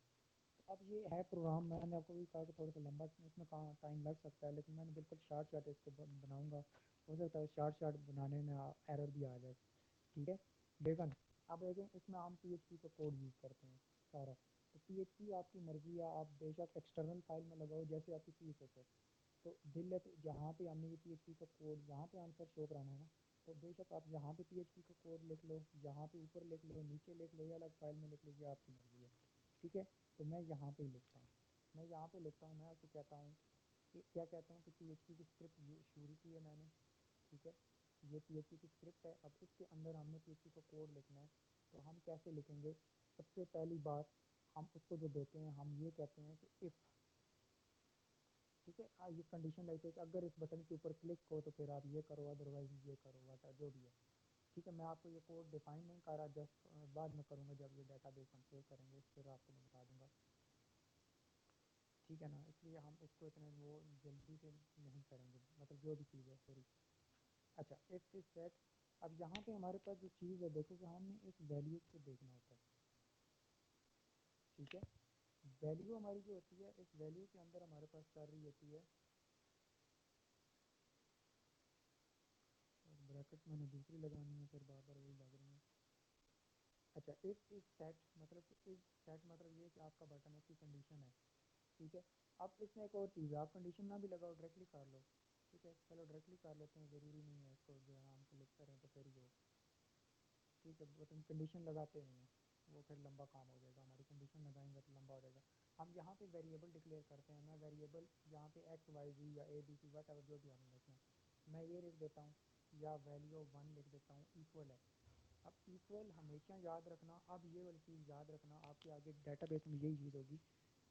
अब ये है प्रोग्राम, मैंने आपको भी कहा कि थोड़ा सा लंबा इसमें टाइम लग सकता है, लेकिन मैंने बिल्कुल शार्ट इसको बनाऊँगा। हो सकता है शार्ट बनाने में एरर भी आ जाए, ठीक है। लेकिन अब देखें इसमें हम PHP का कोड यूज़ करते हैं सारा, तो PHP आपकी मर्ज़ी है, आप बेशक एक्सटर्नल फाइल में लगाओ जैसे आपकी चीज़ हो। तो दिल है तो जहाँ पे हमने ये PHP का कोड यहाँ पे आंसर शो कराना है ना, तो बेशक आप यहाँ पे PHP का कोड लिख लो, यहाँ पे ऊपर लिख लो, नीचे लिख लो या अलग फाइल में लिख लीजिए, आपकी मर्ज़ी है, ठीक है। तो मैं यहाँ पे ही लिखता हूँ, मैं यहाँ पे लिखता हूँ, मैं आपको कहता हूँ कि क्या कहता हूँ कि PHP की स्क्रिप्ट शुरू की है मैंने, ठीक है। ये PHP की स्क्रिप्ट है, अब इसके अंदर हमने PHP का कोड लिखना है। तो हम कैसे लिखेंगे? सबसे पहली बात हम उसको जो देते हैं हम ये कहते हैं कि इफ़, ठीक है। ये कंडीशन रहती है कि अगर इस बटन के ऊपर क्लिक हो तो फिर आप ये करो, अदरवाइज ये करो, वाट जो भी है, ठीक है। मैं आपको ये कोड डिफाइन नहीं कर रहा, जस्ट बाद में करूँगा जब ये डाटाबेस हम सेव करेंगे फिर आपको मैं बता दूँगा, ठीक है ना। इसलिए हम इसको इतने वो जल्दी से नहीं करेंगे, मतलब जो भी चीज़ है सॉरी। अच्छा, इफ इज सेट, अब यहाँ पे हमारे पास जो चीज़ है देखो कि हमने इस वैल्यू को देखना होता है, ठीक है। वैल्यू हमारी जो होती है, इस वैल्यू के अंदर हमारे पास चल रही होती है, ब्रैकेट मैंने दूसरी लगानी है, फिर बार बार वही लग रही है। अच्छा, इफ इज सेट मतलब इज सेट मतलब ये कि आपका बटन उसकी कंडीशन है, ठीक है। अब इसमें एक और चीज़ है, आप कंडीशन ना भी लगाओ, डायरेक्टली कर लो, ठीक है। चलो डायरेक्टली कर लेते हैं, ज़रूरी नहीं है इसको जो है हम क्लिक करें तो फिर ही हो, ठीक है। बटन कंडीशन लगाते नहीं हैं, वो फिर लंबा काम हो जाएगा, हमारी कंडीशन लगाएंगे तो लंबा हो जाएगा। हम यहाँ पे वेरिएबल डिक्लेयर करते हैं, मैं वेरिएबल यहाँ पे XYZ या ABC वट एवर जो भी आपने लिखना है मैं ये लिख देता हूँ, या वैल्यू 1 लिख देता हूँ, इक्वल है। अब इक्वल हमेशा याद रखना, अब ये वाली चीज़ याद रखना, आपके आगे डाटाबेस में यही चीज़ होगी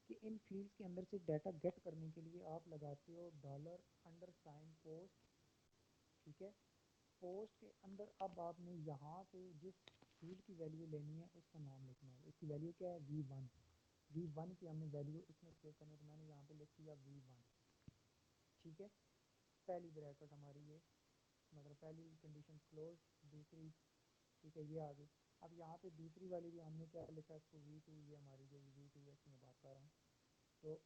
कि इन फील्ड्स के अंदर से डाटा गेट करने के लिए आप लगाते हो $पोस्ट, ठीक है। पोस्ट के अंदर अब आपने यहाँ पे जिस फील्ड की वैल्यू लेनी है उसका नाम लिखना है, इसकी वैल्यू क्या है V1 की हमने वैल्यू इसमें सेव करनी है, तो मैंने यहाँ पे लिख दिया V1, ठीक है। पहली ब्रैकेट हमारी ये मतलब पहली कंडीशन क्लोज, दूसरी, ठीक है, ये आ गई। अब यहाँ पे दूसरी वाली भी हमने क्या लिखा है इसको V2, ये हमारी जो V2 है इसमें बात कर रहा हूँ। तो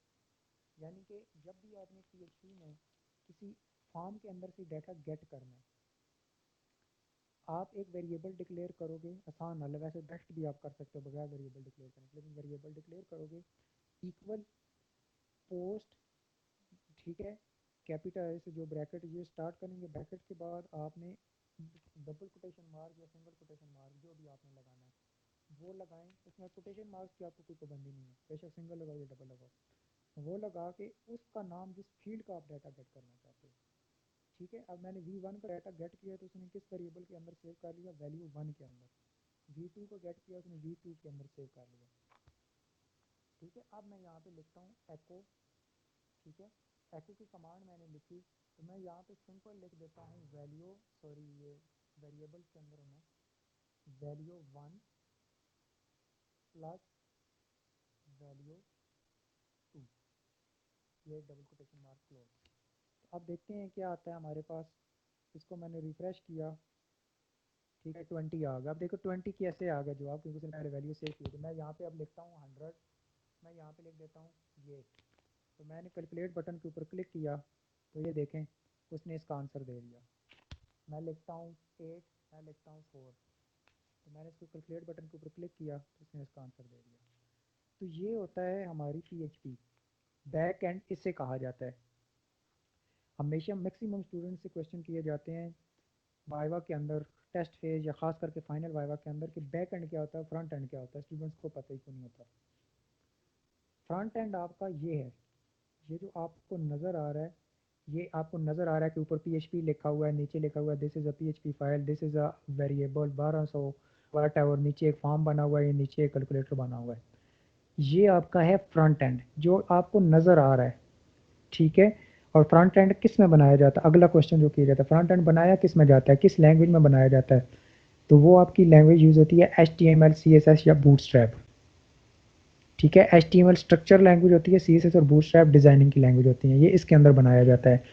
यानी कि जब भी आपने PHP में किसी फॉर्म के अंदर से डाटा गेट करना है, आप एक वेरिएबल डिक्लेयर करोगे, आसान है, वैसे बेस्ट भी आप कर सकते हो बगैर वेरिएबल डिक्लेयर करने, लेकिन वेरिएबल डिक्लेयर करोगे इक्वल पोस्ट, ठीक है। कैपिटल से जो ब्रैकेट ये स्टार्ट करेंगे, ब्रैकेट के बाद आपने डबल कोटेशन मार्क या सिंगल कोटेशन मार्क जो भी आपने लगाना है वो लगाएं। इसमें कोटेशन मार्क्स की आपको कोई पाबंदी नहीं है, बेशक सिंगल लगाओ या डबल लगाओ, वो लगा के उसका नाम जिस फील्ड का आप डाटा गेट करना चाहते हो, ठीक है। अब मैंने V1 का डाटा गेट किया तो उसने किस वेरिएबल के अंदर सेव कर लिया, वैल्यू 1 के अंदर। V2 को गेट किया उसने V2 के अंदर सेव कर लिया, ठीक है। अब मैं यहाँ पे लिखता हूँ एको, ठीक है। एको की कमांड मैंने लिखी तो मैं यहाँ पे सिंपल लिख देता हूँ वैल्यू, सॉरी ये वेरिएबल के अंदर हूँ मैं, वैल्यू 1 प्लस वैल्यू 2, ये डबल कोटेशन मार्क क्लोज। तो अब देखते हैं क्या आता है हमारे पास, इसको मैंने रिफ्रेश किया, ठीक है, 20 आ गया। अब देखो 20 कैसे आ गया जवाब, क्योंकि उसने पहले वैल्यू सेव की। तो मैं यहाँ पे अब लिखता हूँ 100, मैं यहाँ पे लिख देता हूँ ये, तो मैंने कैलकुलेट बटन के ऊपर क्लिक किया तो ये देखें उसने इसका आंसर दे दिया। मैं लिखता हूँ 8, मैं लिखता हूँ 4, तो मैंने इसको कैलकुलेट बटन के ऊपर क्लिक किया तो उसने इसका आंसर दे दिया। तो ये होता है हमारी PHP बैक एंड, इससे कहा जाता है। हमेशा मैक्सिमम स्टूडेंट से क्वेश्चन किए जाते हैं वाइवा के अंदर, टेस्ट फेज या खास करके फाइनल वाइवा के अंदर कि बैक एंड क्या होता है, फ्रंट एंड क्या होता है, स्टूडेंट्स को पता ही क्यों नहीं होता। फ्रंट एंड आपका ये है, ये जो आपको नज़र आ रहा है, ये आपको नज़र आ रहा है कि ऊपर PHP लिखा हुआ है, नीचे लिखा हुआ है this is a PHP file, this is a variable 1200 whatever, नीचे एक फॉर्म बना हुआ है, नीचे एक कैलकुलेटर बना हुआ है, ये आपका है फ्रंट एंड जो आपको नज़र आ रहा है, ठीक है। और फ्रंट एंड किस में बनाया जाता है, अगला क्वेश्चन जो किया जाता है, फ्रंट एंड बनाया किस में जाता है, किस लैंग्वेज में बनाया जाता है, तो वो आपकी लैंग्वेज यूज़ होती है HTML CSS या बूटस्ट्रैप, ठीक है। HTML स्ट्रक्चर लैंग्वेज होती है, CSS और बूटस्ट्रैप डिज़ाइनिंग की लैंग्वेज होती है, ये इसके अंदर बनाया जाता है।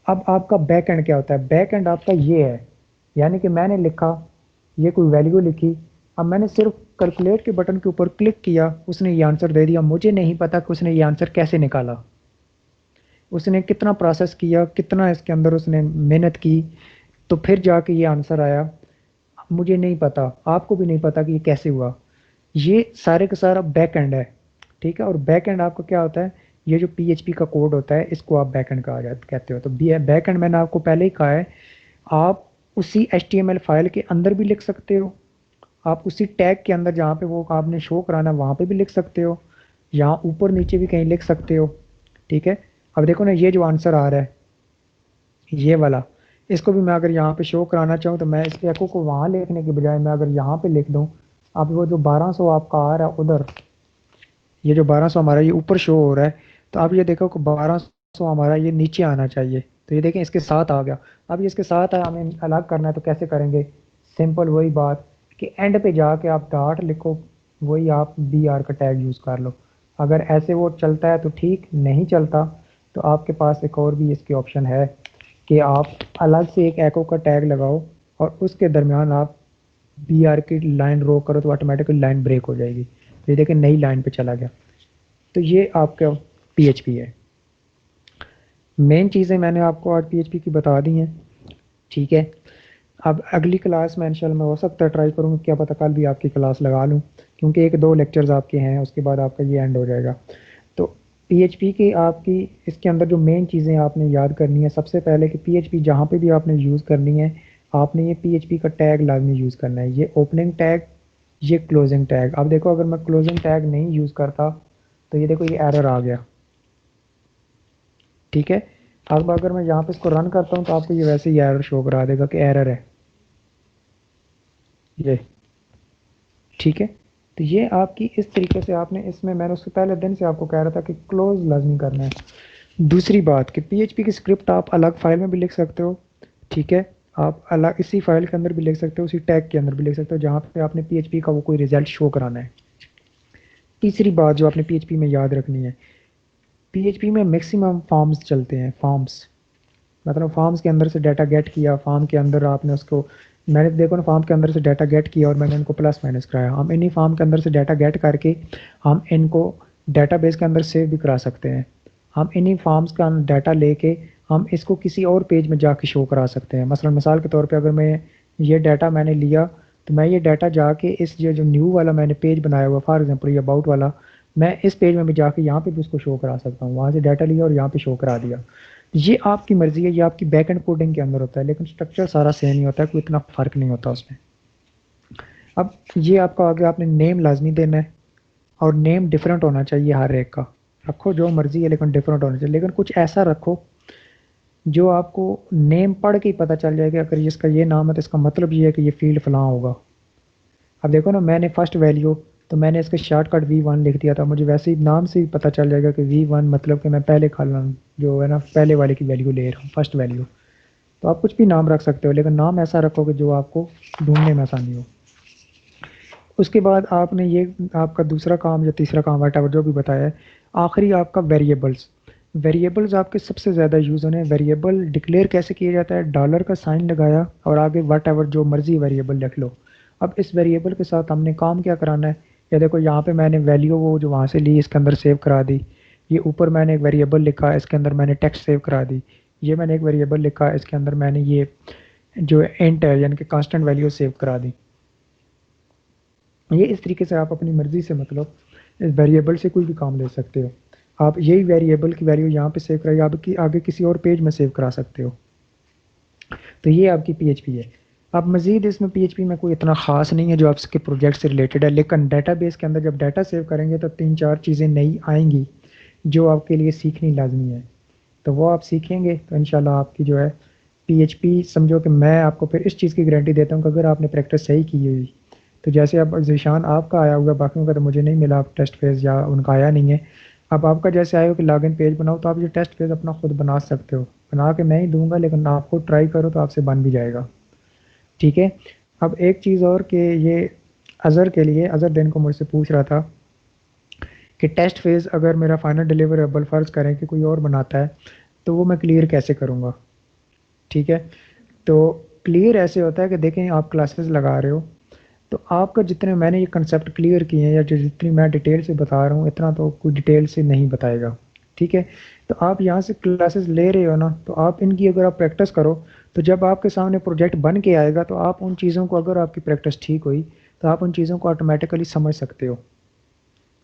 अब आपका बैक एंड क्या होता है? बैक एंड आपका ये है, यानी कि मैंने लिखा, ये कोई वैल्यू लिखी, अब मैंने सिर्फ कैलकुलेट के बटन के ऊपर क्लिक किया, उसने ये आंसर दे दिया। मुझे नहीं पता कि उसने ये आंसर कैसे निकाला, उसने कितना प्रोसेस किया, कितना इसके अंदर उसने मेहनत की, तो फिर जाके ये आंसर आया। मुझे नहीं पता, आपको भी नहीं पता कि ये कैसे हुआ। ये सारे का सारा बैक एंड है, ठीक है। और बैक एंड आपका क्या होता है? ये जो PHP का कोड होता है, इसको आप बैक एंड कहा जाता कहते हो। तो बैक एंड मैंने आपको पहले ही कहा है, आप उसी HTML फाइल के अंदर भी लिख सकते हो, आप उसी टैग के अंदर जहाँ पे वो आपने शो कराना वहाँ पे भी लिख सकते हो, यहाँ ऊपर नीचे भी कहीं लिख सकते हो, ठीक है। अब देखो ना, ये जो आंसर आ रहा है ये वाला, इसको भी मैं अगर यहाँ पे शो कराना चाहूँ तो मैं इस एको को वहाँ लिखने के बजाय मैं अगर यहाँ पे लिख दूँ, अब वो जो 1200 आपका आ रहा है उधर, ये जो 1200 हमारा ये ऊपर शो हो रहा है, तो आप ये देखो कि 1200 हमारा ये नीचे आना चाहिए। तो ये देखें इसके साथ आ गया। अब ये इसके साथ है, हमें अलग करना है तो कैसे करेंगे? सिंपल वही बात कि एंड पे जाके आप डॉट लिखो, वही आप BR का टैग यूज़ कर लो। अगर ऐसे वो चलता है तो ठीक, नहीं चलता तो आपके पास एक और भी इसकी ऑप्शन है कि आप अलग से एक एको का टैग लगाओ और उसके दरमियान आप BR की लाइन रो करो तो ऑटोमेटिकली लाइन ब्रेक हो जाएगी। तो ये देखिए नई लाइन पे चला गया। तो ये आपका PHP है। मेन चीज़ें मैंने आपको आज PHP की बता दी हैं, ठीक है। अब अगली क्लास में इंशाल्लाह हो सकता है ट्राई करूँगा, क्या पता कल भी आपकी क्लास लगा लूँ, क्योंकि 1-2 लेक्चर्स आपके हैं, उसके बाद आपका ये एंड हो जाएगा। तो PHP की आपकी इसके अंदर जो मेन चीज़ें आपने याद करनी है, सबसे पहले कि PHP जहाँ पे भी आपने यूज़ करनी है, आपने ये PHP का टैग लाजमी यूज़ करना है। ये ओपनिंग टैग, ये क्लोजिंग टैग। अब देखो अगर मैं क्लोजिंग टैग नहीं यूज़ करता तो ये देखो ये एरर आ गया, ठीक है। अब अगर मैं यहाँ पे इसको रन करता हूँ तो आपको ये वैसे ही एरर शो करा देगा कि एरर है ये, ठीक है। तो ये आपकी इस तरीके से आपने इसमें, मैंने उसके पहले दिन से आपको कह रहा था कि क्लोज लाजमी करना है। दूसरी बात कि PHP की स्क्रिप्ट आप अलग फाइल में भी लिख सकते हो, ठीक है। आप अलग इसी फाइल के अंदर भी लिख सकते हो, उसी टैग के अंदर भी लिख सकते हो जहाँ पे आपने PHP का वो कोई रिजल्ट शो कराना है। तीसरी बात जो आपने PHP में याद रखनी है, PHP में मैक्सिमम फॉर्म्स चलते हैं। फॉर्म्स मतलब फॉर्म्स के अंदर से डाटा गेट किया, फॉर्म के अंदर आपने उसको, मैंने देखो ना फॉर्म के अंदर से डाटा गेट किया और मैंने इनको प्लस माइनस कराया। हम इन्हीं फॉर्म के अंदर से डाटा गेट करके हम इनको डेटाबेस के अंदर सेव भी करा सकते हैं। हम इन्हीं फॉर्म्स का डाटा लेके हम इसको किसी और पेज में जाके शो करा सकते हैं। मसलन मिसाल के तौर पे अगर मैं ये डाटा मैंने लिया तो मैं ये डाटा जाके इस ये जो न्यू वाला मैंने पेज बनाया हुआ, फॉर एग्जांपल ये अबाउट वाला, मैं इस पेज में भी जाके यहाँ पे भी उसको शो करा सकता हूँ। वहाँ से डाटा लिया और यहाँ पे शो करा दिया। ये आपकी मर्जी है, ये आपकी बैक एंड कोडिंग के अंदर होता है, लेकिन स्ट्रक्चर सारा सेम ही होता है, कोई इतना फ़र्क नहीं होता उसमें। अब ये आपका आगे आपने नेम लाजमी देना है और नेम डिफरेंट होना चाहिए हर एक का। रखो जो मर्जी है लेकिन डिफरेंट होना चाहिए, लेकिन कुछ ऐसा रखो जो आपको नेम पढ़ के ही पता चल जाएगा अगर इसका ये नाम है तो इसका मतलब ये है कि ये फील्ड फलां होगा। अब देखो ना, मैंने फर्स्ट वैल्यू तो मैंने इसका शॉर्टकट V1 लिख दिया था, मुझे वैसे ही नाम से ही पता चल जाएगा कि V1 मतलब कि मैं पहले कॉलम जो है ना पहले वाले की वैल्यू ले रहा हूँ, फर्स्ट वैल्यू। तो आप कुछ भी नाम रख सकते हो, लेकिन नाम ऐसा रखो कि जो आपको ढूंढने में आसानी हो। उसके बाद आपने ये आपका दूसरा काम या तीसरा काम वट जो भी बताया है, आखिरी आपका वेरिएबल्स। वेरिएबल्स आपके सबसे ज़्यादा यूज़ होने। वेरिएबल डिक्लेयर कैसे किया जाता है? डॉलर का साइन लगाया और आगे वट जो मर्जी वेरिएबल लिख लो। अब इस वेरिएबल के साथ हमने काम क्या कराना है? या देखो यहाँ पे मैंने वैल्यू वो जो वहाँ से ली इसके अंदर सेव करा दी। ये ऊपर मैंने एक वेरिएबल लिखा, इसके अंदर मैंने टेक्स्ट सेव करा दी। ये मैंने एक वेरिएबल लिखा, इसके अंदर मैंने ये जो इंट है यानी कि कांस्टेंट वैल्यू सेव करा दी। ये इस तरीके से आप अपनी मर्ज़ी से मतलब इस वेरिएबल से कोई भी काम ले सकते हो। आप यही वेरिएबल की वैल्यू यहाँ पे सेव कराइए, आपकी आगे किसी और पेज में सेव करा सकते हो। तो ये आपकी PHP है। अब मज़ीद इसमें PHP में कोई इतना ख़ास नहीं है जो आपके प्रोजेक्ट से रिलेटेड है, लेकिन डेटाबेस के अंदर जब डाटा सेव करेंगे तो 3-4 चीज़ें नई आएंगी जो आपके लिए सीखनी लाजमी है। तो वो आप सीखेंगे तो इंशाल्लाह आपकी जो है PHP, समझो कि मैं आपको फिर इस चीज़ की गारंटी देता हूँ कि अगर आपने प्रैक्टिस सही की हुई, तो जैसे अब ज़ीशान आपका आया हुआ, बाकियों का तो मुझे नहीं मिला टेस्ट फेज़ या उनका आया नहीं है। अब आपका जैसे आया हो कि लॉगिन पेज बनाओ, तो आप ये टेस्ट फेज़ अपना खुद बना सकते हो। बना के मैं ही दूंगा, लेकिन आप खुद ट्राई करो तो आपसे बन भी जाएगा, ठीक है। अब एक चीज़ और कि ये अज़हर के लिए, अज़हर दिन को मुझसे पूछ रहा था कि टेस्ट फेज़ अगर मेरा फाइनल डिलीवरेबल फ़र्ज़ करें कि कोई और बनाता है, तो वो मैं क्लियर कैसे करूँगा, ठीक है? तो क्लियर ऐसे होता है कि देखें आप क्लासेस लगा रहे हो, तो आपका जितने मैंने ये कंसेप्ट क्लियर किए हैं या जो जितनी मैं डिटेल से बता रहा हूँ, इतना तो कोई डिटेल से नहीं बताएगा, ठीक है? तो आप यहाँ से क्लासेस ले रहे हो ना, तो आप इनकी अगर आप प्रैक्टिस करो, तो जब आपके सामने प्रोजेक्ट बन के आएगा, तो आप उन चीज़ों को अगर आपकी प्रैक्टिस ठीक हुई, तो आप उन चीज़ों को ऑटोमेटिकली समझ सकते हो।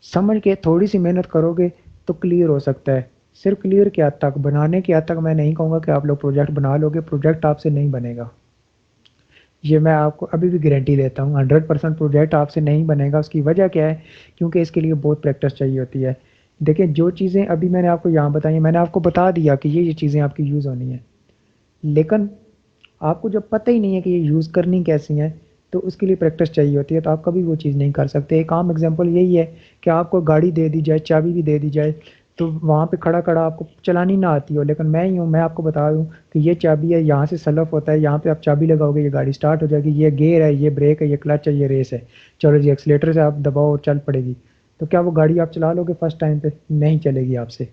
समझ के थोड़ी सी मेहनत करोगे तो क्लियर हो सकता है। सिर्फ क्लियर क्या तक, बनाने के हद तक मैं नहीं कहूँगा कि आप लोग प्रोजेक्ट बना लोगे, प्रोजेक्ट आपसे नहीं बनेगा। ये मैं आपको अभी भी गारंटी देता हूँ, 100% प्रोजेक्ट आपसे नहीं बनेगा। उसकी वजह क्या है? क्योंकि इसके लिए बहुत प्रैक्टिस चाहिए होती है। देखिए जो चीज़ें अभी मैंने आपको यहाँ बताई हैं, मैंने आपको बता दिया कि ये चीज़ें आपकी यूज़ होनी है, लेकिन आपको जब पता ही नहीं है कि ये यूज़ करनी कैसी है, तो उसके लिए प्रैक्टिस चाहिए होती है, तो आप कभी वो चीज़ नहीं कर सकते। एक आम एग्जांपल यही है कि आपको गाड़ी दे दी जाए, चाबी भी दे दी जाए, तो वहाँ पे खड़ा-खड़ा आपको चलानी ना आती हो, लेकिन मैं ही हूँ, मैं आपको बता दूँ कि ये चाबी है, यहाँ से सलफ होता है, यहाँ पे आप चाबी लगाओगे, ये गाड़ी स्टार्ट हो जाएगी, ये गियर है, ये ब्रेक है, ये क्लच है, ये रेस है। चलो जी एक्सीलेटर से आप दबाओ और चल पड़ेगी। तो क्या वो गाड़ी आप चला लोगे फर्स्ट टाइम पे? नहीं चलेगी आपसे।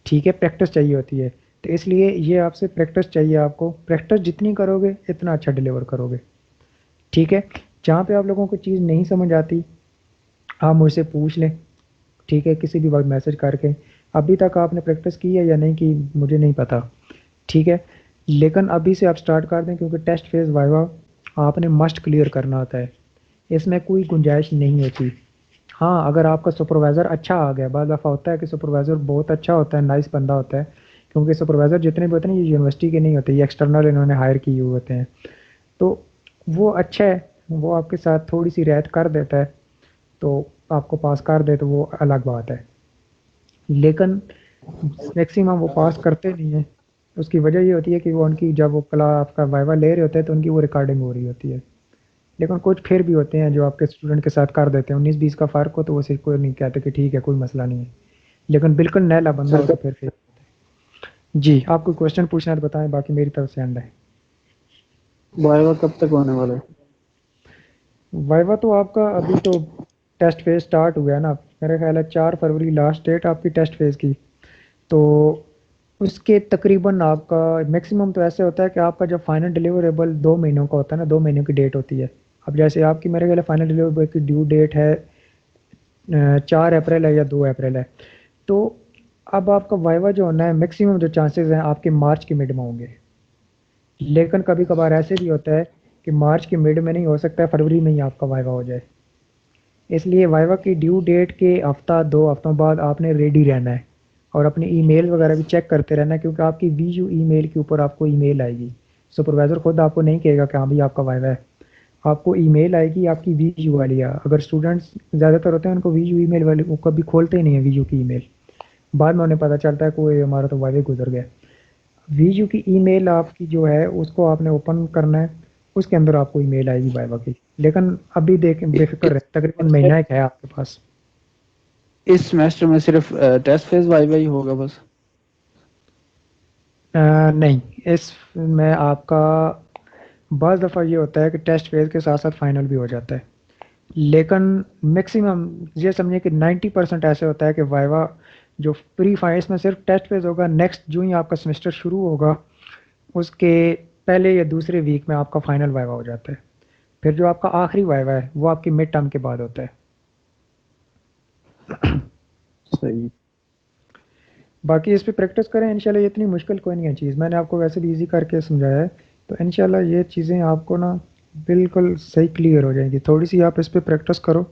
ठीक है, प्रैक्टिस चाहिए होती है। तो इसलिए ये आपसे प्रैक्टिस चाहिए आपको। प्रैक्टिस जितनी करोगे इतना अच्छा डिलीवर करोगे। ठीक है? जहाँ पे आप लोगों को चीज़ नहीं समझ आती, आप मुझसे पूछ लें, ठीक है? किसी भी वक़्त मैसेज करके। अभी तक आपने प्रैक्टिस की है या नहीं की मुझे नहीं पता, ठीक है? लेकिन अभी से आप स्टार्ट कर दें, क्योंकि टेस्ट फेज़ वाइवा आपने मस्ट क्लियर करना होता है। इसमें कोई गुंजाइश नहीं होती। हाँ, अगर आपका सुपरवाइज़र अच्छा आ गया, बाद दफ़ा होता है कि सुपरवाइज़र बहुत अच्छा होता है, नाइस बंदा होता है, क्योंकि सुपरवाइज़र जितने भी होते हैं ना, ये यूनिवर्सिटी के नहीं होते, ये एक्सटर्नल इन्होंने हायर किए हुए होते हैं। तो वो अच्छा है, वो आपके साथ थोड़ी-सी रियायत कर देता है, तो आपको पास कर दे तो वो अलग बात है। लेकिन मैक्सिमम वो पास करते नहीं हैं। उसकी वजह ये होती है कि वो उनकी जब वो आपका वाइवा ले रहे होते हैं, तो उनकी वो रिकॉर्डिंग हो रही होती है। लेकिन कुछ फिर भी होते हैं जो आपके स्टूडेंट के साथ कर देते हैं, 19-20 का फ़र्क हो तो वो सिर्फ कोई नहीं कहते कि ठीक है कोई मसला नहीं है। लेकिन बिल्कुल नैला बंदा हो तो फिर जी, आप कोई क्वेश्चन पूछना है तो बताएं, बाकी मेरी तरफ से एंड है। वाइवा कब तक होने वाला है? वाइवा तो आपका अभी तो टेस्ट फेज़ स्टार्ट हुआ है ना, मेरा ख्याल है 4 फरवरी लास्ट डेट आपकी टेस्ट फेज़ की। तो उसके तकरीबन आपका मैक्सिमम तो ऐसे होता है कि आपका जब फाइनल डिलीवरेबल 2 महीनों का होता है ना, 2 महीनों की डेट होती है। अब जैसे आपकी मेरे ख्याल है फाइनल डिलीवरेबल की ड्यू डेट है 4 अप्रैल है या 2 अप्रैल है। तो अब आपका वाइवा जो होना है, मैक्सिमम जो चांसेस हैं आपके मार्च के मिड में होंगे। लेकिन कभी कभार ऐसे भी होता है कि मार्च के मिड में नहीं हो सकता है, फरवरी में ही आपका वाइवा हो जाए। इसलिए वाइवा की ड्यू डेट के हफ्ता 2 हफ्तों बाद आपने रेडी रहना है और अपनी ईमेल वगैरह भी चेक करते रहना है, क्योंकि आपकी वीयू ईमेल के ऊपर आपको ईमेल आएगी। सुपरवाइज़र खुद आपको नहीं कहेगा कि हाँ भाई आपका वाइवा है, आपको ईमेल आएगी आपकी वीयू वाली है। अगर स्टूडेंट्स ज़्यादातर होते हैं उनको वीयू ईमेल वाले वो कभी खोलते ही नहीं है वीयू की ईमेल, बाद में उन्हें पता चलता है कोई हमारा तो वाइवा गुजर गया। वीयू की ईमेल आपकी जो है उसको आपने ओपन करना है, उसके अंदर आपको ईमेल आएगी वाइवा की। लेकिन अभी देखें बेफिक्र रहे, तकरीबन महीना एक है आपके पास। इस सेमेस्टर में सिर्फ टेस्ट फेज वाइवा ही होगा बस? नहीं, इसमें आपका बज़ दफ़ा ये होता है कि टेस्ट फेज़ के साथ साथ फाइनल भी हो जाता है। लेकिन मैक्सिमम ये समझिए कि 90% ऐसे होता है कि वाइवा जो प्री फाइनल, इसमें सिर्फ टेस्ट फेज़ होगा, नेक्स्ट जो ही आपका सेमेस्टर शुरू होगा उसके पहले या दूसरे वीक में आपका फाइनल वाइवा हो जाता है। फिर जो आपका आखिरी वाइवा है वो आपकी मिड टर्म के बाद होता है। सही। बाकी इस पे प्रैक्टिस करें इंशाल्लाह, ये इतनी मुश्किल कोई नहीं है चीज़, मैंने आपको वैसे भी इजी करके समझाया है, तो इंशाल्लाह ये चीज़ें आपको ना बिल्कुल सही क्लियर हो जाएंगी। थोड़ी सी आप इस पे प्रैक्टिस करो,